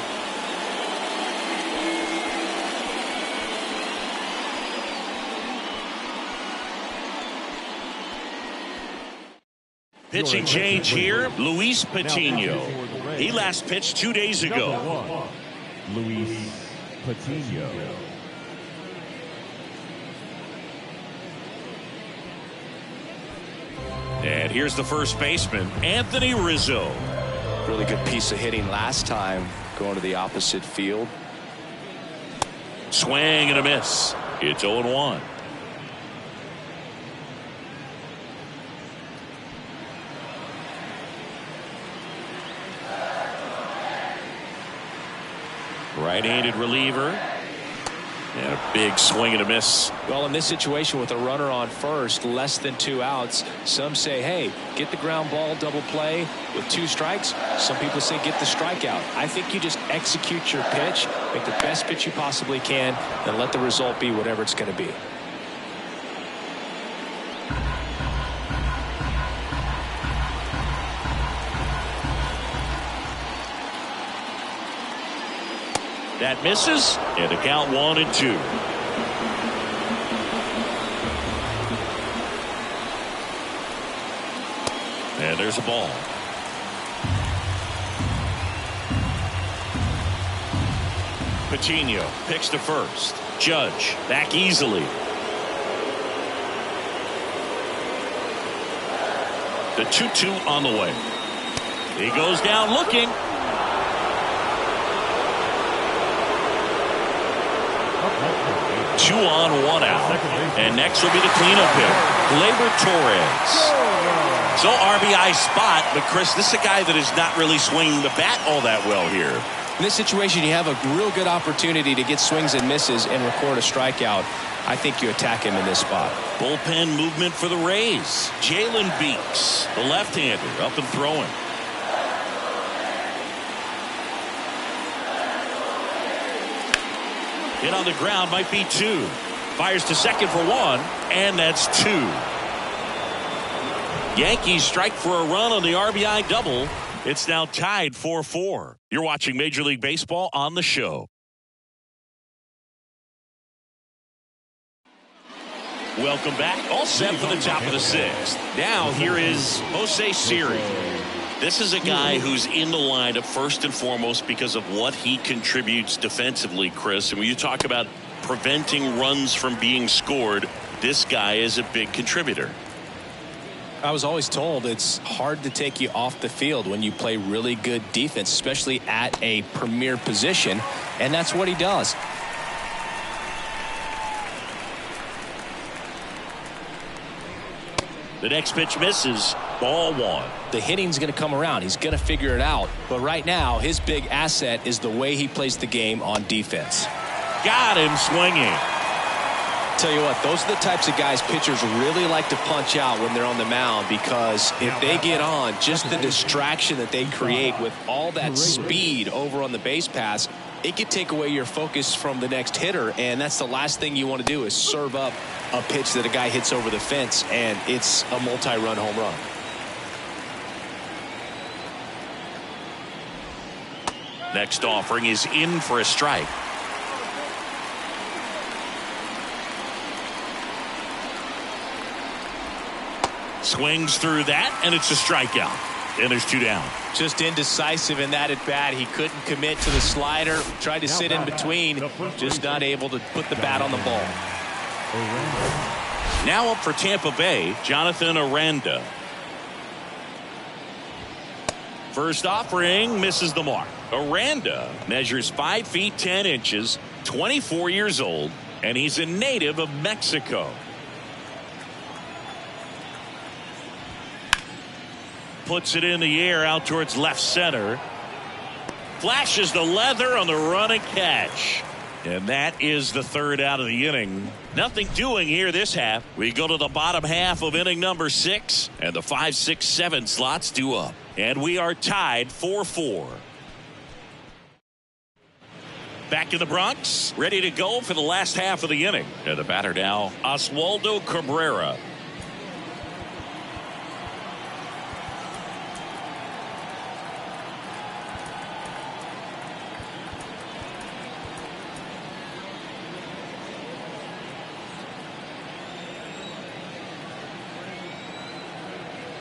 A: Pitching change here, Luis Patino. He last pitched 2 days ago.
C: Luis Patino.
A: And here's the first baseman, Anthony Rizzo.
B: Really good piece of hitting last time, going to the opposite field.
A: Swing and a miss. It's 0-1. Right-handed reliever. And a big swing and a miss.
D: Well, in this situation with a runner on first, less than 2 outs, some say, hey, get the ground ball double play with 2 strikes. Some people say get the strikeout. I think you just execute your pitch, make the best pitch you possibly can, and let the result be whatever it's going to be.
A: That misses, and the count 1-2. And there's a ball. Patino picks to first. Judge back easily. The 2-2 on the way. He goes down looking. Two on, 1 out. And next will be the cleanup hitter, Gleyber Torres. So RBI spot, but Chris, this is a guy that is not really swinging the bat all that well here.
D: In this situation, you have a real good opportunity to get swings and misses and record a strikeout. I think you attack him in this spot.
A: Bullpen movement for the Rays. Jalen Beeks, the left-hander, up and throwing. Hit on the ground, might be 2. Fires to second for 1, and that's 2. Yankees strike for a run on the RBI double. It's now tied 4-4. You're watching Major League Baseball on the show. Welcome back. All set for the top of the 6th. Now here is Jose Siri. This is a guy who's in the lineup first and foremost because of what he contributes defensively, Chris. And when you talk about preventing runs from being scored, this guy is a big contributor.
D: I was always told it's hard to take you off the field when you play really good defense, especially at a premier position, and that's what he does.
A: The next pitch misses. Ball 1.
D: The hitting's going to come around. He's going to figure it out. But right now, his big asset is the way he plays the game on defense.
A: Got him swinging.
D: Tell you what, those are the types of guys pitchers really like to punch out when they're on the mound, because if they get on, just the distraction that they create with all that speed over on the base pass, it could take away your focus from the next hitter, and that's the last thing you want to do is serve up a pitch that a guy hits over the fence, and it's a multi-run home run.
A: Next offering is in for a strike. Swings through that, and it's a strikeout. And there's 2 down.
D: Just indecisive in that at bat. He couldn't commit to the slider. Tried to sit in between. Just not able to put the bat on the ball.
A: Now up for Tampa Bay, Jonathan Aranda. First offering misses the mark. Aranda measures 5 feet 10 inches, 24 years old, and he's a native of Mexico. Puts it in the air out towards left center. Flashes the leather on the run and catch. And that is the third out of the inning. Nothing doing here this half. We go to the bottom half of inning number 6, and the 5, 6, 7 slots due up. And we are tied 4-4. Back in the Bronx, ready to go for the last half of the inning. And the batter now, Oswaldo Cabrera.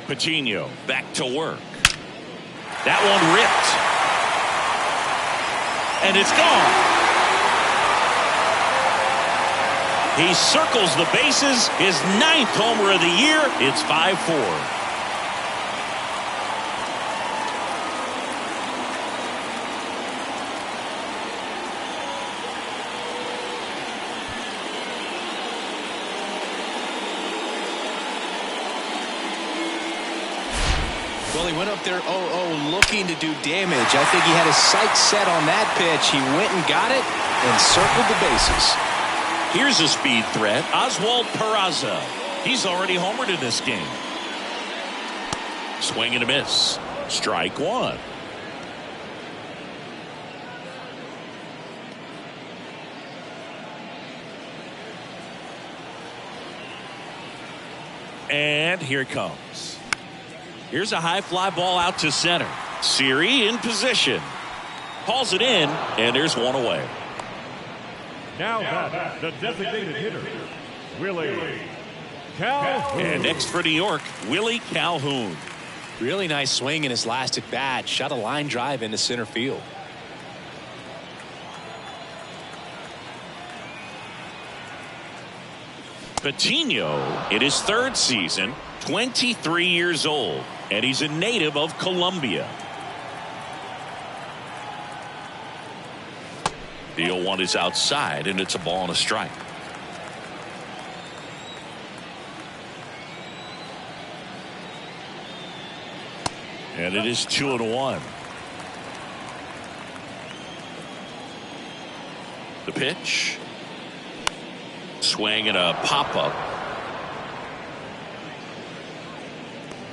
A: Patino back to work. That one ripped. And it's gone. He circles the bases. His 9th homer of the year. It's 5-4.
D: Well, he went up there 0-0 looking to do damage. I think he had his sights set on that pitch. He went and got it and circled the bases.
A: Here's a speed threat. Oswald Peraza. He's already homered in this game. Swing and a miss. Strike one. And here it comes. Here's a high fly ball out to center. Siri in position. Hauls it in, and there's one away.
C: Now back, the designated hitter, Willie Calhoun.
A: And next for New York, Willie Calhoun.
D: Really nice swing in his last at bat. Shot a line drive into center field.
A: Patino in his 3rd season, 23 years old, and he's a native of Colombia. The 0-1 is outside, and it's a ball and a strike. And it is 2-1. The pitch. Swing and a pop-up.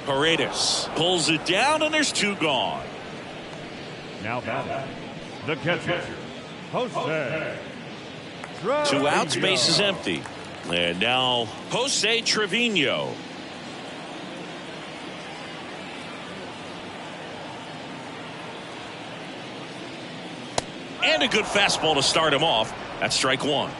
A: Paredes pulls it down, and there's 2 gone.
C: Now batting, the catcher, Jose.
A: 2 outs, base is empty. And now Jose Trevino. And a good fastball to start him off. That's strike one.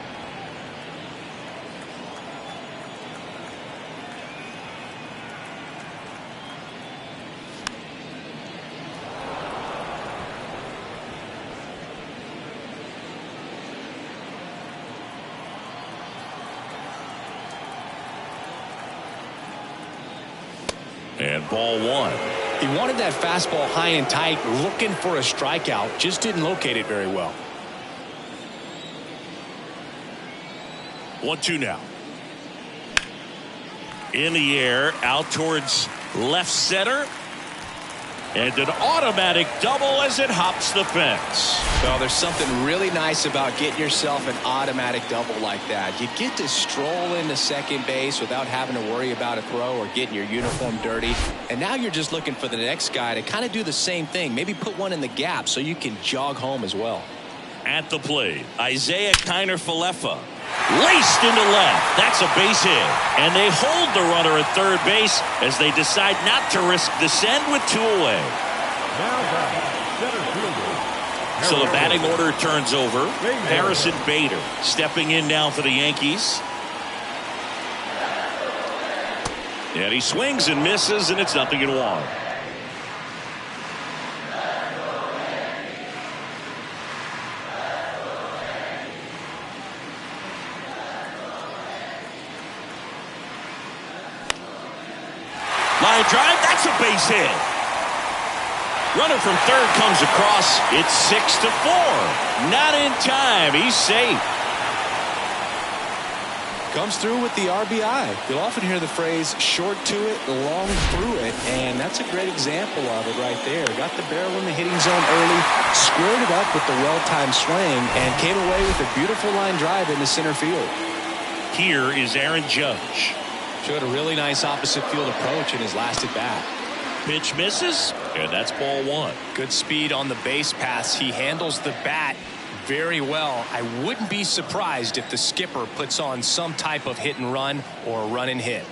A: And ball one.
D: He wanted that fastball high and tight, looking for a strikeout. Just didn't locate it very well.
A: 1-2 now. In the air, out towards left center. And an automatic double as it hops the fence.
D: Well, there's something really nice about getting yourself an automatic double like that. You get to stroll into second base without having to worry about a throw or getting your uniform dirty. And now you're just looking for the next guy to kind of do the same thing. Maybe put one in the gap so you can jog home as well.
A: At the plate, Isaiah Kiner-Falefa. Laced into left. That's a base hit. And they hold the runner at third base as they decide not to risk the send with 2 away.
C: Now back, center fielder.
A: So the batting order turns over. Harrison Bader stepping in now for the Yankees. And he swings and misses, and it's 0-1. Line drive, that's a base hit. Runner from third comes across. It's 6-4. Not in time. He's safe.
B: Comes through with the RBI. You'll often hear the phrase short to it, long through it, and that's a great example of it right there. Got the barrel in the hitting zone early, squared it up with the well-timed swing, and came away with a beautiful line drive into center field.
A: Here is Aaron Judge.
B: Showed a really nice opposite field approach in his last at bat.
A: Pitch misses, and that's ball one.
D: Good speed on the base pass. He handles the bat very well. I wouldn't be surprised if the skipper puts on some type of hit and run or run and hit.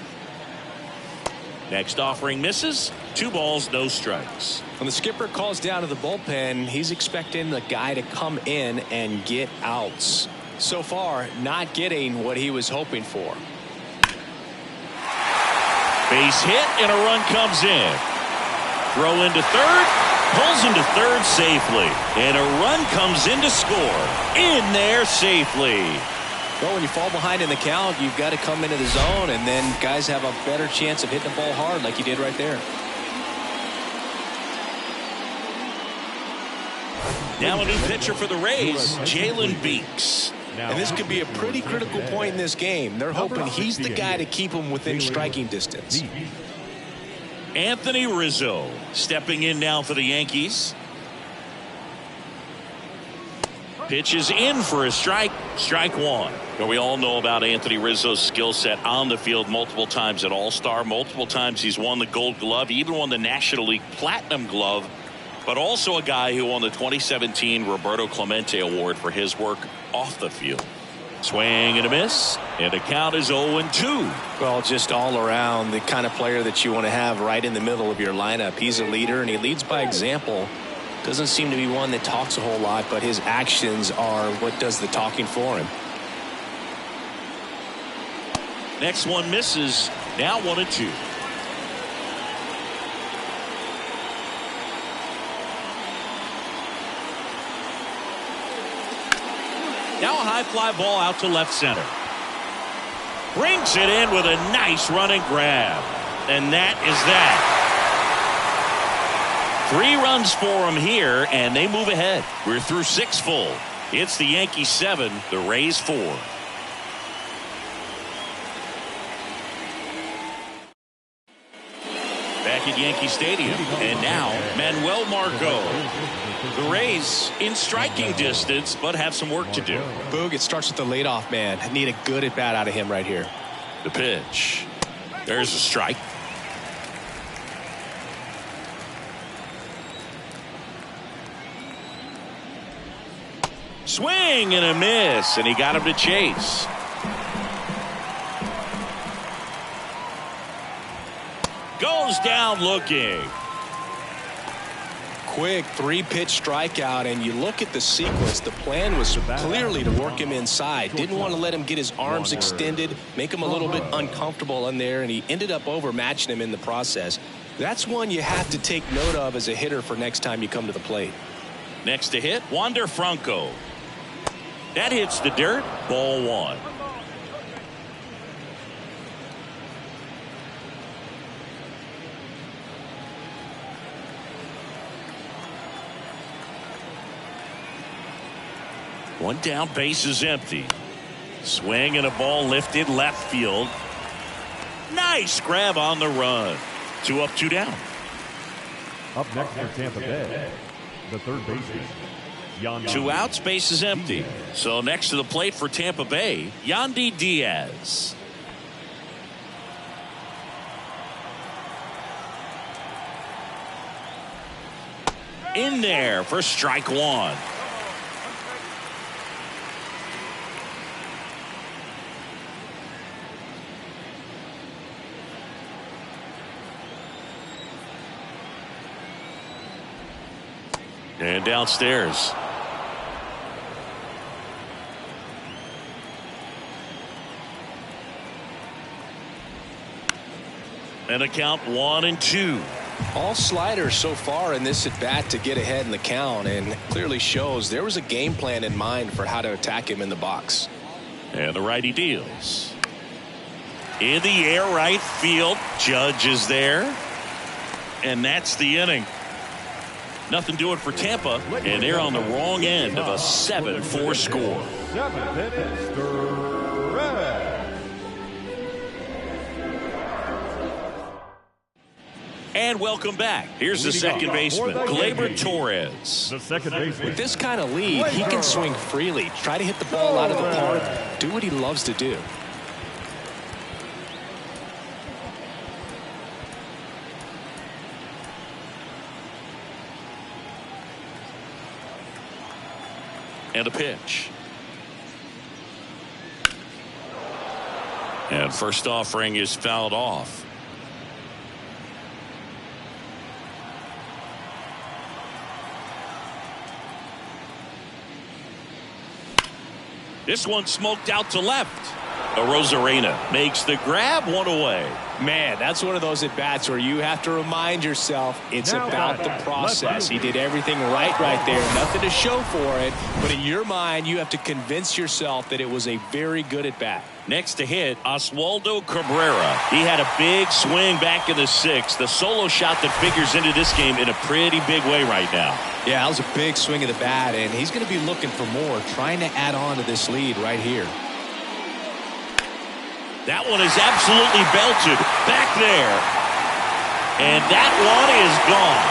A: Next offering misses. 2 balls, no strikes.
B: When the skipper calls down to the bullpen, he's expecting the guy to come in and get outs. So far, not getting what he was hoping for.
A: Base hit and a run comes in. Throw into third. Pulls into third safely, and a run comes in to score. In there safely.
B: Well, when you fall behind in the count, you've got to come into the zone, and then guys have a better chance of hitting the ball hard like you did right there.
A: Now a new pitcher for the Rays, Jalen Beeks.
B: And this could be a pretty critical point in this game. They're hoping he's the guy to keep them within striking distance.
A: Anthony Rizzo stepping in now for the Yankees. Pitches in for a strike. Strike one. Well, we all know about Anthony Rizzo's skill set on the field. Multiple times at All-Star. Multiple times he's won the Gold Glove. Even won the National League Platinum Glove. But also a guy who won the 2017 Roberto Clemente Award for his work off the field. Swing and a miss, and the count is 0-2.
D: Well, just all around the kind of player that you want to have right in the middle of your lineup. He's a leader, and he leads by example. Doesn't seem to be one that talks a whole lot, but his actions are what does the talking for him.
A: Next one misses. Now 1-2. Now a high fly ball out to left center. Brings it in with a nice running grab. And that is that. 3 runs for him here, and they move ahead. We're through 6 full. It's the Yankees 7, the Rays 4. Back at Yankee Stadium, and now Manuel Margot. The Rays in striking distance, but have some work to do.
B: Boog, it starts with the leadoff man. Need a good at bat out of him right here.
A: The pitch. There's a strike. Swing and a miss, and he got him to chase. Goes down looking.
B: Quick 3-pitch strikeout, and you look at the sequence. The plan was clearly to work him inside. Didn't want to let him get his arms extended, make him a little bit uncomfortable in there, and he ended up overmatching him in the process. That's one you have to take note of as a hitter for next time you come to the plate.
A: Next to hit, Wander Franco. That hits the dirt. Ball 1. One down, base is empty. Swing and a ball lifted left field. Nice grab on the run. 2 up, 2 down.
C: Up next for Tampa Bay, the third baseman,
A: 2 outs, base is empty. So next to the plate for Tampa Bay, Yandy Diaz. In there for strike 1. And downstairs. And a count 1-2.
B: All sliders so far in this at bat to get ahead in the count, and clearly shows there was a game plan in mind for how to attack him in the box.
A: And the righty deals. In the air, right field. Judge is there. And that's the inning. Nothing doing for Tampa, and they're on the wrong end of a 7-4 score. And welcome back. Here's the second baseman, Gleyber Torres.
C: The second baseman.
D: With this kind of lead, he can swing freely, try to hit the ball out of the park, do what he loves to do.
A: And a pitch. And first offering is fouled off. This one smoked out to left. Arozarena makes the grab, one away.
D: Man, that's one of those at-bats where you have to remind yourself it's about the process. He did everything right there. Nothing to show for it. But in your mind, you have to convince yourself that it was a very good at-bat.
A: Next to hit, Oswaldo Cabrera. He had a big swing back in the sixth. The solo shot that figures into this game in a pretty big way right now.
D: Yeah, that was a big swing of the bat, and he's going to be looking for more, trying to add on to this lead right here.
A: That one is absolutely belted back there. And that one is gone.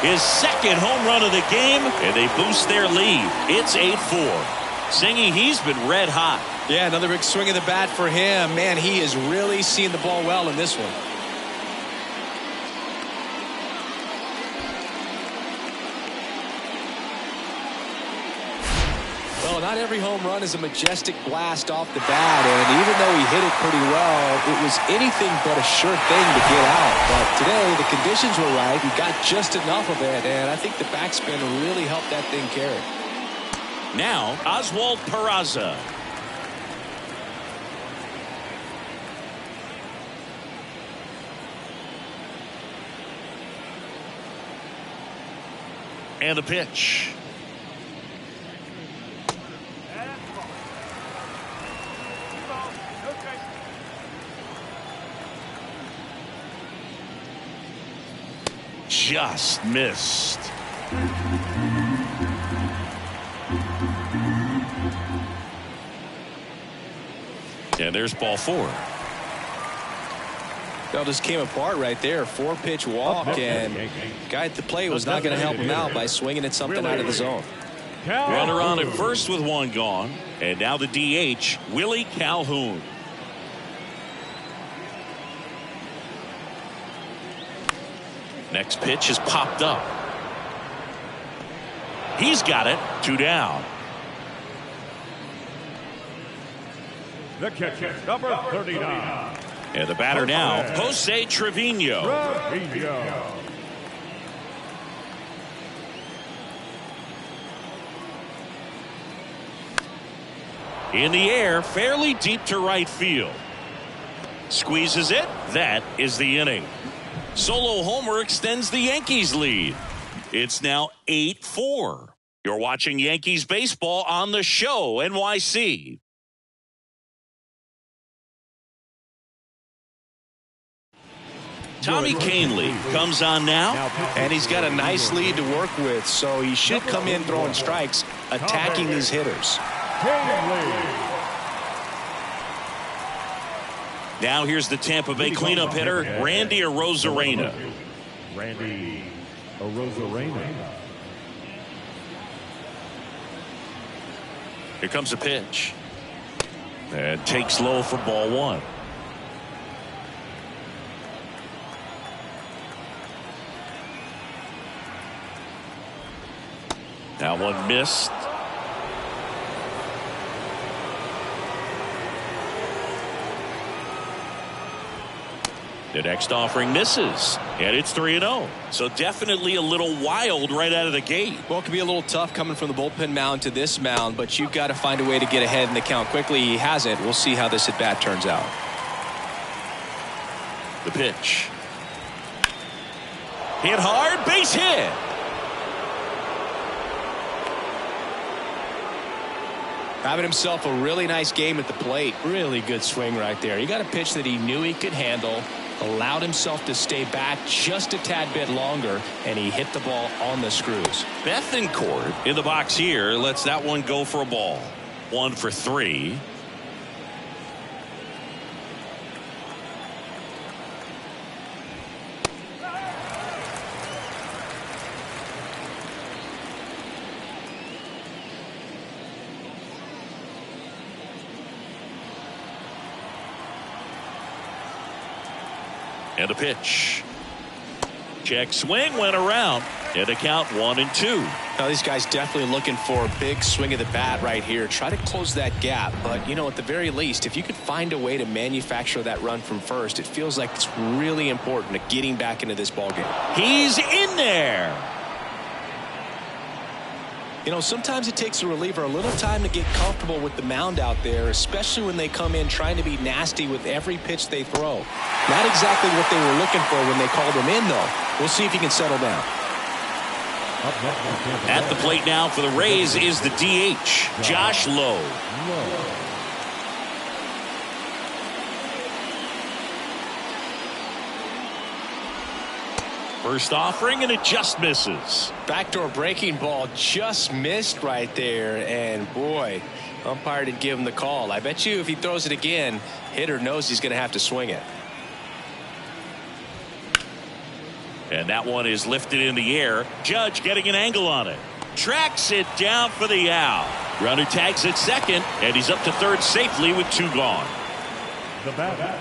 A: His second home run of the game, and they boost their lead. It's 8-4. Singy, he's been red hot.
B: Yeah, another big swing of the bat for him. Man, he is really seeing the ball well in this one. Well, not every home run is a majestic blast off the bat, and even though he hit it pretty well, it was anything but a sure thing to get out. But today, the conditions were right. He got just enough of it, and I think the backspin really helped that thing carry.
A: Now, Oswald Peraza. And a pitch. Just missed. And there's ball four.
B: That just came apart right there. 4-pitch walk, and the guy at the plate was not going to help him out by swinging at something out of the zone.
A: Runner on at first with one gone. And now the DH, Willie Calhoun. Next pitch is popped up. He's got it. 2 down.
C: The catcher, number 39.
A: And the batter now, Jose Trevino. In the air, fairly deep to right field. Squeezes it. That is the inning. Solo homer extends the Yankees lead. It's now 8-4. You're watching Yankees baseball on the show, NYC. Tommy Kahnle comes on now.
D: And he's got a nice lead to work with, so he should come in throwing strikes, attacking these hitters.
A: Now here's the Tampa Bay cleanup hitter, Randy Arozarena.
C: Randy Arozarena.
A: Here comes a pitch. And takes low for ball one. That one missed. The next offering misses, and it's 3-0. So definitely a little wild right out of the gate.
B: Well, it could be a little tough coming from the bullpen mound to this mound, but you've got to find a way to get ahead in the count quickly. He hasn't. We'll see how this at-bat turns out.
A: The pitch. Hit hard, base hit.
B: Having himself a really nice game at the plate.
D: Really good swing right there. He got a pitch that he knew he could handle. allowed himself to stay back just a tad bit longer, and he hit the ball on the screws.
A: Bethencourt in the box here lets that one go for a ball. 1 for 3. And a pitch. Check swing, went around, and a count 1-2.
D: Now these guys definitely looking for a big swing of the bat right here. Try to close that gap, but you know, at the very least, if you could find a way to manufacture that run from first, it feels like it's really important to getting back into this ball game.
A: He's in there.
D: You know, sometimes it takes a reliever a little time to get comfortable with the mound out there, especially when they come in trying to be nasty with every pitch they throw. Not exactly what they were looking for when they called him in, though. We'll see if he can settle down.
A: At the plate now for the Rays is the DH, Josh Lowe. First offering, and it just misses.
D: Backdoor breaking ball just missed right there, and boy, umpire didn't give him the call. I bet you if he throws it again, hitter knows he's going to have to swing it.
A: And that one is lifted in the air. Judge getting an angle on it. Tracks it down for the out. Runner tags at second, and he's up to third safely with 2 gone.
C: The bat,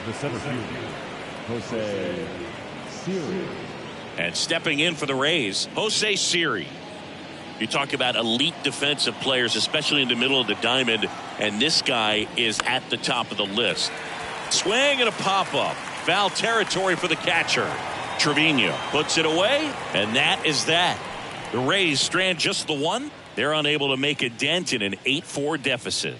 C: the center fielder, Jose Siri.
A: And stepping in for the Rays, Jose Siri. You talk about elite defensive players, especially in the middle of the diamond, and this guy is at the top of the list. Swing and a pop-up. Foul territory for the catcher. Trevino puts it away, and that is that. The Rays strand just the one. They're unable to make a dent in an 8-4 deficit.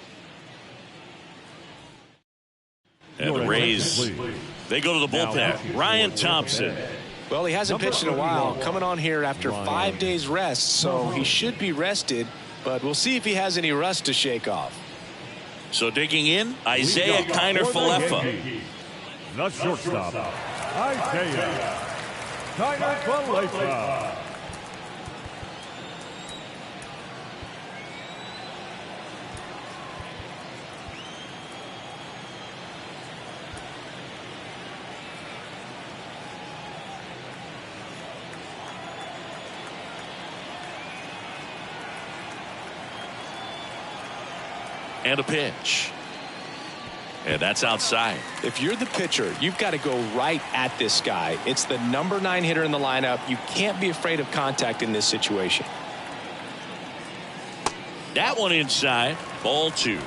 A: And the Rays, they go to the bullpen. Ryan Thompson.
D: Well, he hasn't pitched in a while, coming on here after 5 days rest, so he should be rested, but we'll see if he has any rust to shake off.
A: So digging in, Isaiah Kiner-Falefa.
C: The shortstop, Isaiah Kiner-Falefa.
A: And a pitch. And that's outside.
D: If you're the pitcher, you've got to go right at this guy. It's the number 9 hitter in the lineup. You can't be afraid of contact in this situation.
A: That one inside. Ball 2.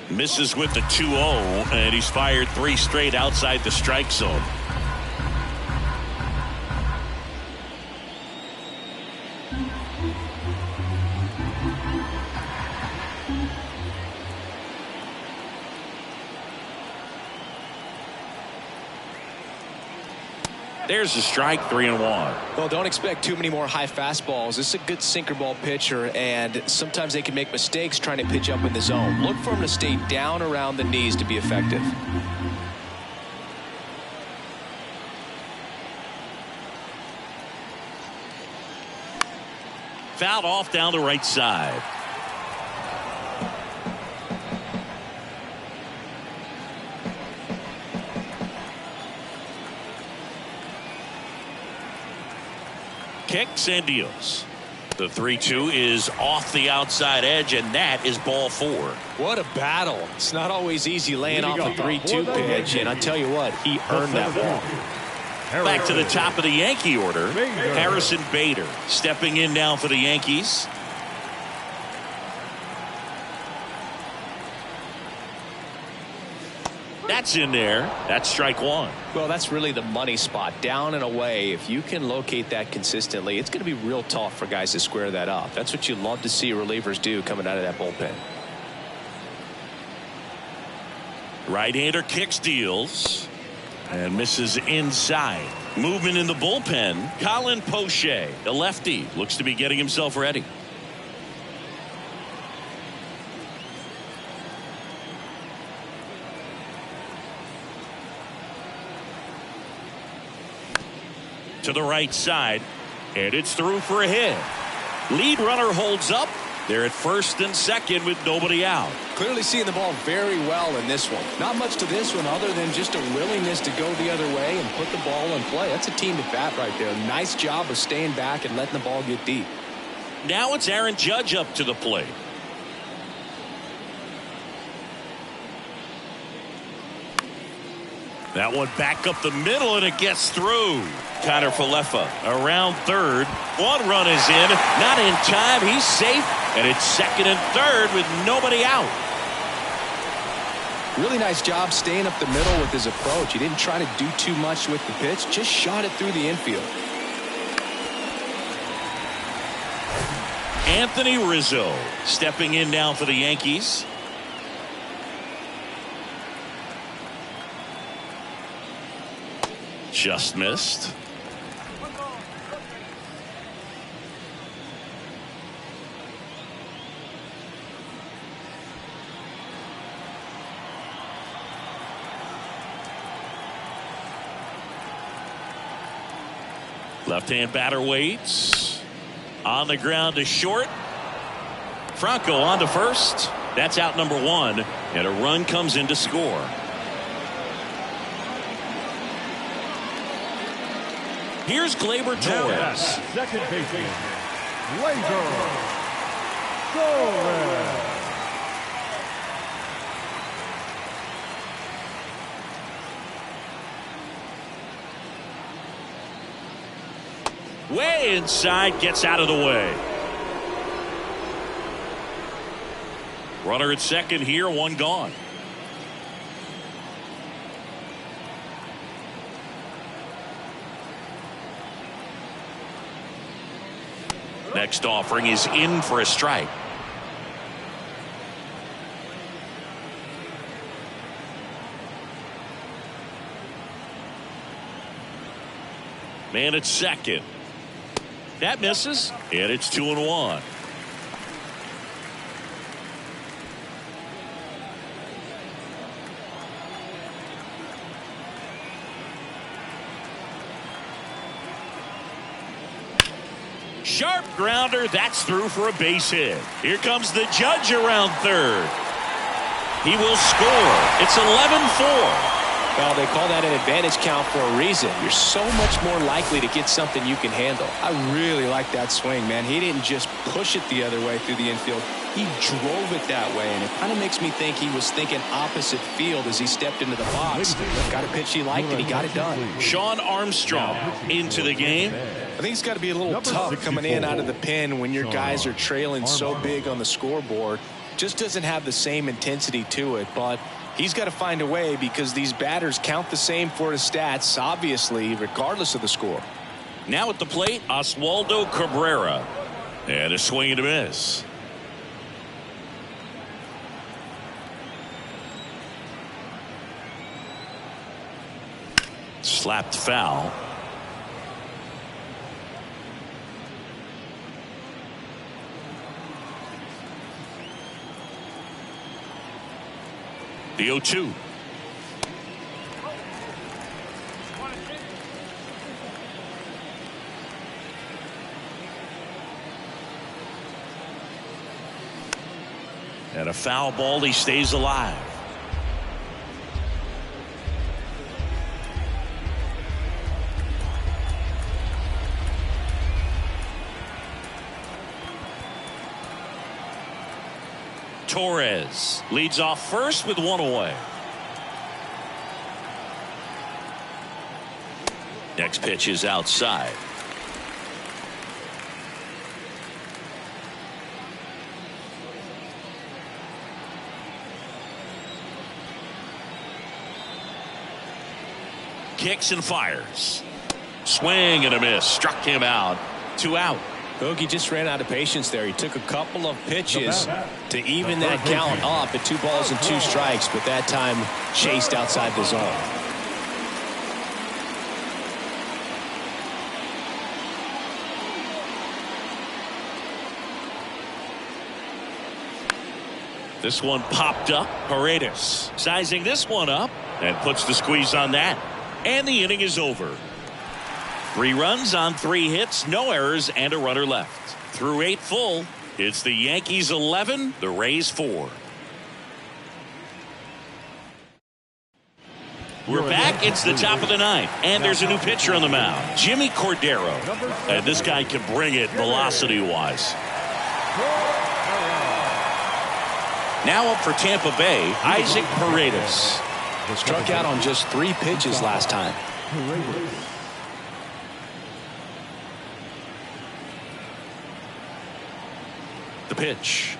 A: Misses with the 2-0, and he's fired 3 straight outside the strike zone. There's the strike, 3-1.
D: Well, don't expect too many more high fastballs. This is a good sinker ball pitcher, and sometimes they can make mistakes trying to pitch up in the zone. Look for him to stay down around the knees to be effective.
A: Fouled off down the right side. Kicks and deals. The 3-2 is off the outside edge, and that is ball 4.
D: What a battle. It's not always easy laying off a 3-2 pitch, and I tell you what, he earned that ball.
A: Back to the top of the Yankee order. Harrison Bader stepping in now for the Yankees. That's in there. That's strike 1.
D: Well, that's really the money spot. Down and away. If you can locate that consistently, it's going to be real tough for guys to square that up. That's what you love to see relievers do coming out of that bullpen.
A: Right-hander kicks, deals. And misses inside. Movement in the bullpen. Colin Poche, the lefty, looks to be getting himself ready. To the right side, and it's through for a hit. Lead runner holds up. They're at first and second with nobody out.
B: Clearly seeing the ball very well in this one. Not much to this one other than just a willingness to go the other way and put the ball in play. That's a team at bat right there. Nice job of staying back and letting the ball get deep.
A: Now it's Aaron Judge up to the plate. That one back up the middle, and it gets through. Connor Falefa around third. One run is in. Not in time. He's safe. And it's second and third with nobody out.
B: Really nice job staying up the middle with his approach. He didn't try to do too much with the pitch. Just shot it through the infield.
A: Anthony Rizzo stepping in now for the Yankees. Just missed. Left-hand batter waits. On the ground to short. Franco on to first. That's out number one. And a run comes in to score. Here's Gleyber Torres.
C: Second baseman, Gleyber Torres.
A: Way inside, gets out of the way. Runner at second here, one gone. Next offering is in for a strike. Man at second. That misses, and it's 2-1. Sharp grounder. That's through for a base hit. Here comes the Judge around third. He will score. It's 11-4.
D: Well, they call that an advantage count for a reason. You're so much more likely to get something you can handle.
B: I really like that swing, man. He didn't just push it the other way through the infield. He drove it that way, and it kind of makes me think he was thinking opposite field as he stepped into the box. Got a pitch he liked, and he got it done.
A: Sean Armstrong into the game.
B: I think it's got to be a little tough coming in out of the pen when your guys are trailing so big on the scoreboard. Just doesn't have the same intensity to it, but he's got to find a way because these batters count the same for his stats, obviously, regardless of the score.
A: Now at the plate, Oswaldo Cabrera. And a swing and a miss. Slapped foul. The 0-2. And a foul ball. He stays alive. Torres leads off first with one away. Next pitch is outside. Kicks and fires. Swing and a miss. Struck him out. 2 out.
D: Bogey just ran out of patience there. He took a couple of pitches to even that count up at 2 balls and 2 strikes, but that time chased outside the zone.
A: This one popped up. Paredes sizing this one up and puts the squeeze on that. And the inning is over. 3 runs on 3 hits, no errors, and a runner left. Through 8 full, it's the Yankees 11, the Rays 4. We're back. It's the top of the 9th, and there's a new pitcher on the mound, Jimmy Cordero. And this guy can bring it velocity-wise. Now up for Tampa Bay, Isaac Paredes.
D: Struck out on just 3 pitches last time.
A: The pitch.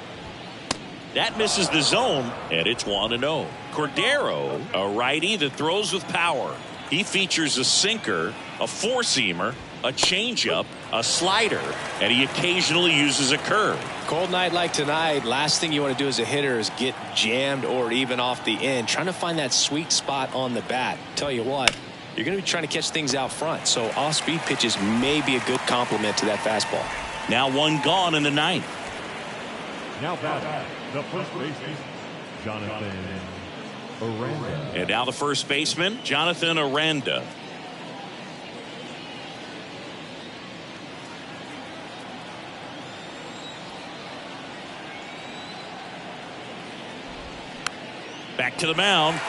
A: That misses the zone, and it's 1-0. Cordero, a righty that throws with power. He features a sinker, a four-seamer, a changeup, a slider, and he occasionally uses a curve.
D: Cold night like tonight, last thing you want to do as a hitter is get jammed or even off the end. Trying to find that sweet spot on the bat. Tell you what, you're going to be trying to catch things out front, so off-speed pitches may be a good complement to that fastball.
A: Now 1 gone in the 9th.
C: Now batting, the first baseman, Jonathan Aranda.
A: And now the first baseman, Jonathan Aranda. Back to the mound.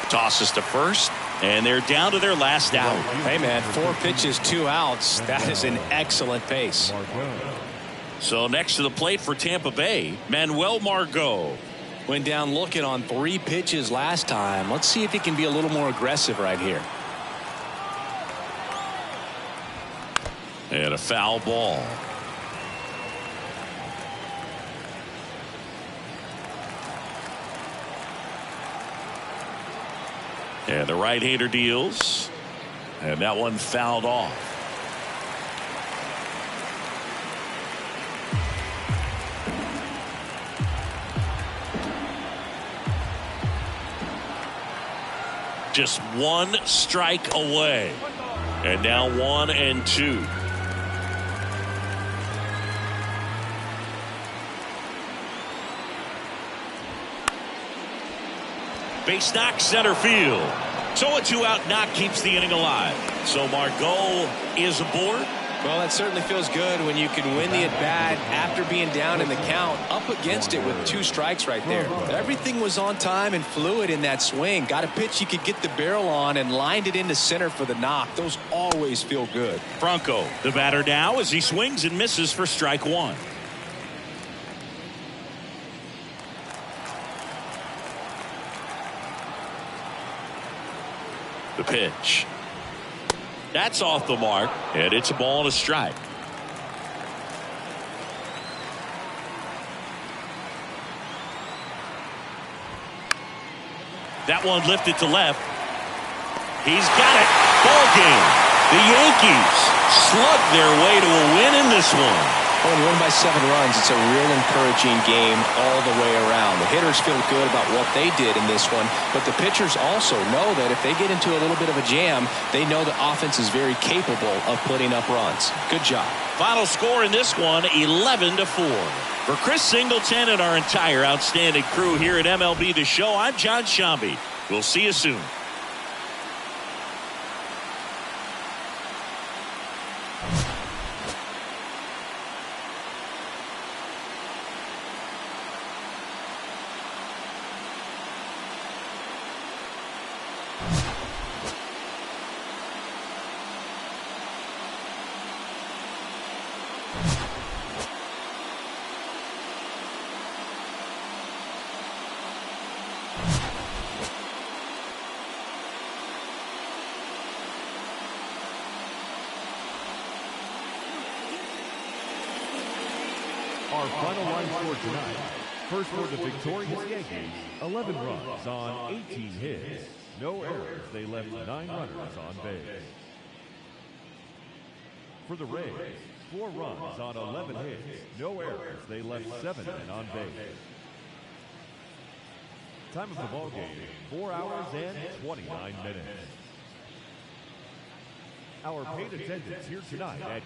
A: Tosses to first, and they're down to their last out.
D: Hey, man, 4 pitches, 2 outs. That is an excellent pace.
A: So next to the plate for Tampa Bay, Manuel Margot.
D: Went down looking on 3 pitches last time. Let's see if he can be a little more aggressive right here.
A: And a foul ball. And the right-hander deals. And that one fouled off. Just 1 strike away. And now 1-2. Base knock, center field. So a 2-out knock keeps the inning alive. So Margot is aboard.
D: Well, that certainly feels good when you can win the at-bat after being down in the count, up against it with 2 strikes right there. Everything was on time and fluid in that swing. Got a pitch you could get the barrel on and lined it into center for the knock. Those always feel good.
A: Franco, the batter now, as he swings and misses for strike 1. The pitch. That's off the mark, and it's a ball and a strike. That one lifted to left. He's got it. Ball game. The Yankees slug their way to a win in this one.
D: When you win by 7 runs, it's a real encouraging game all the way around. The hitters feel good about what they did in this one, but the pitchers also know that if they get into a little bit of a jam, they know the offense is very capable of putting up runs. Good job.
A: Final score in this one, 11-4. For Chris Singleton and our entire outstanding crew here at MLB The Show, I'm John Shambi. We'll see you soon.
C: Our final line score tonight. First for the victorious Yankees, 11 runs on 18 hits. No errors. They left 9 runners on base. For the Rays, 4 runs on 11 hits. No errors. They left 7 men on base. Time of the ball game, 4 hours and 29 minutes. Our paid attendance here tonight at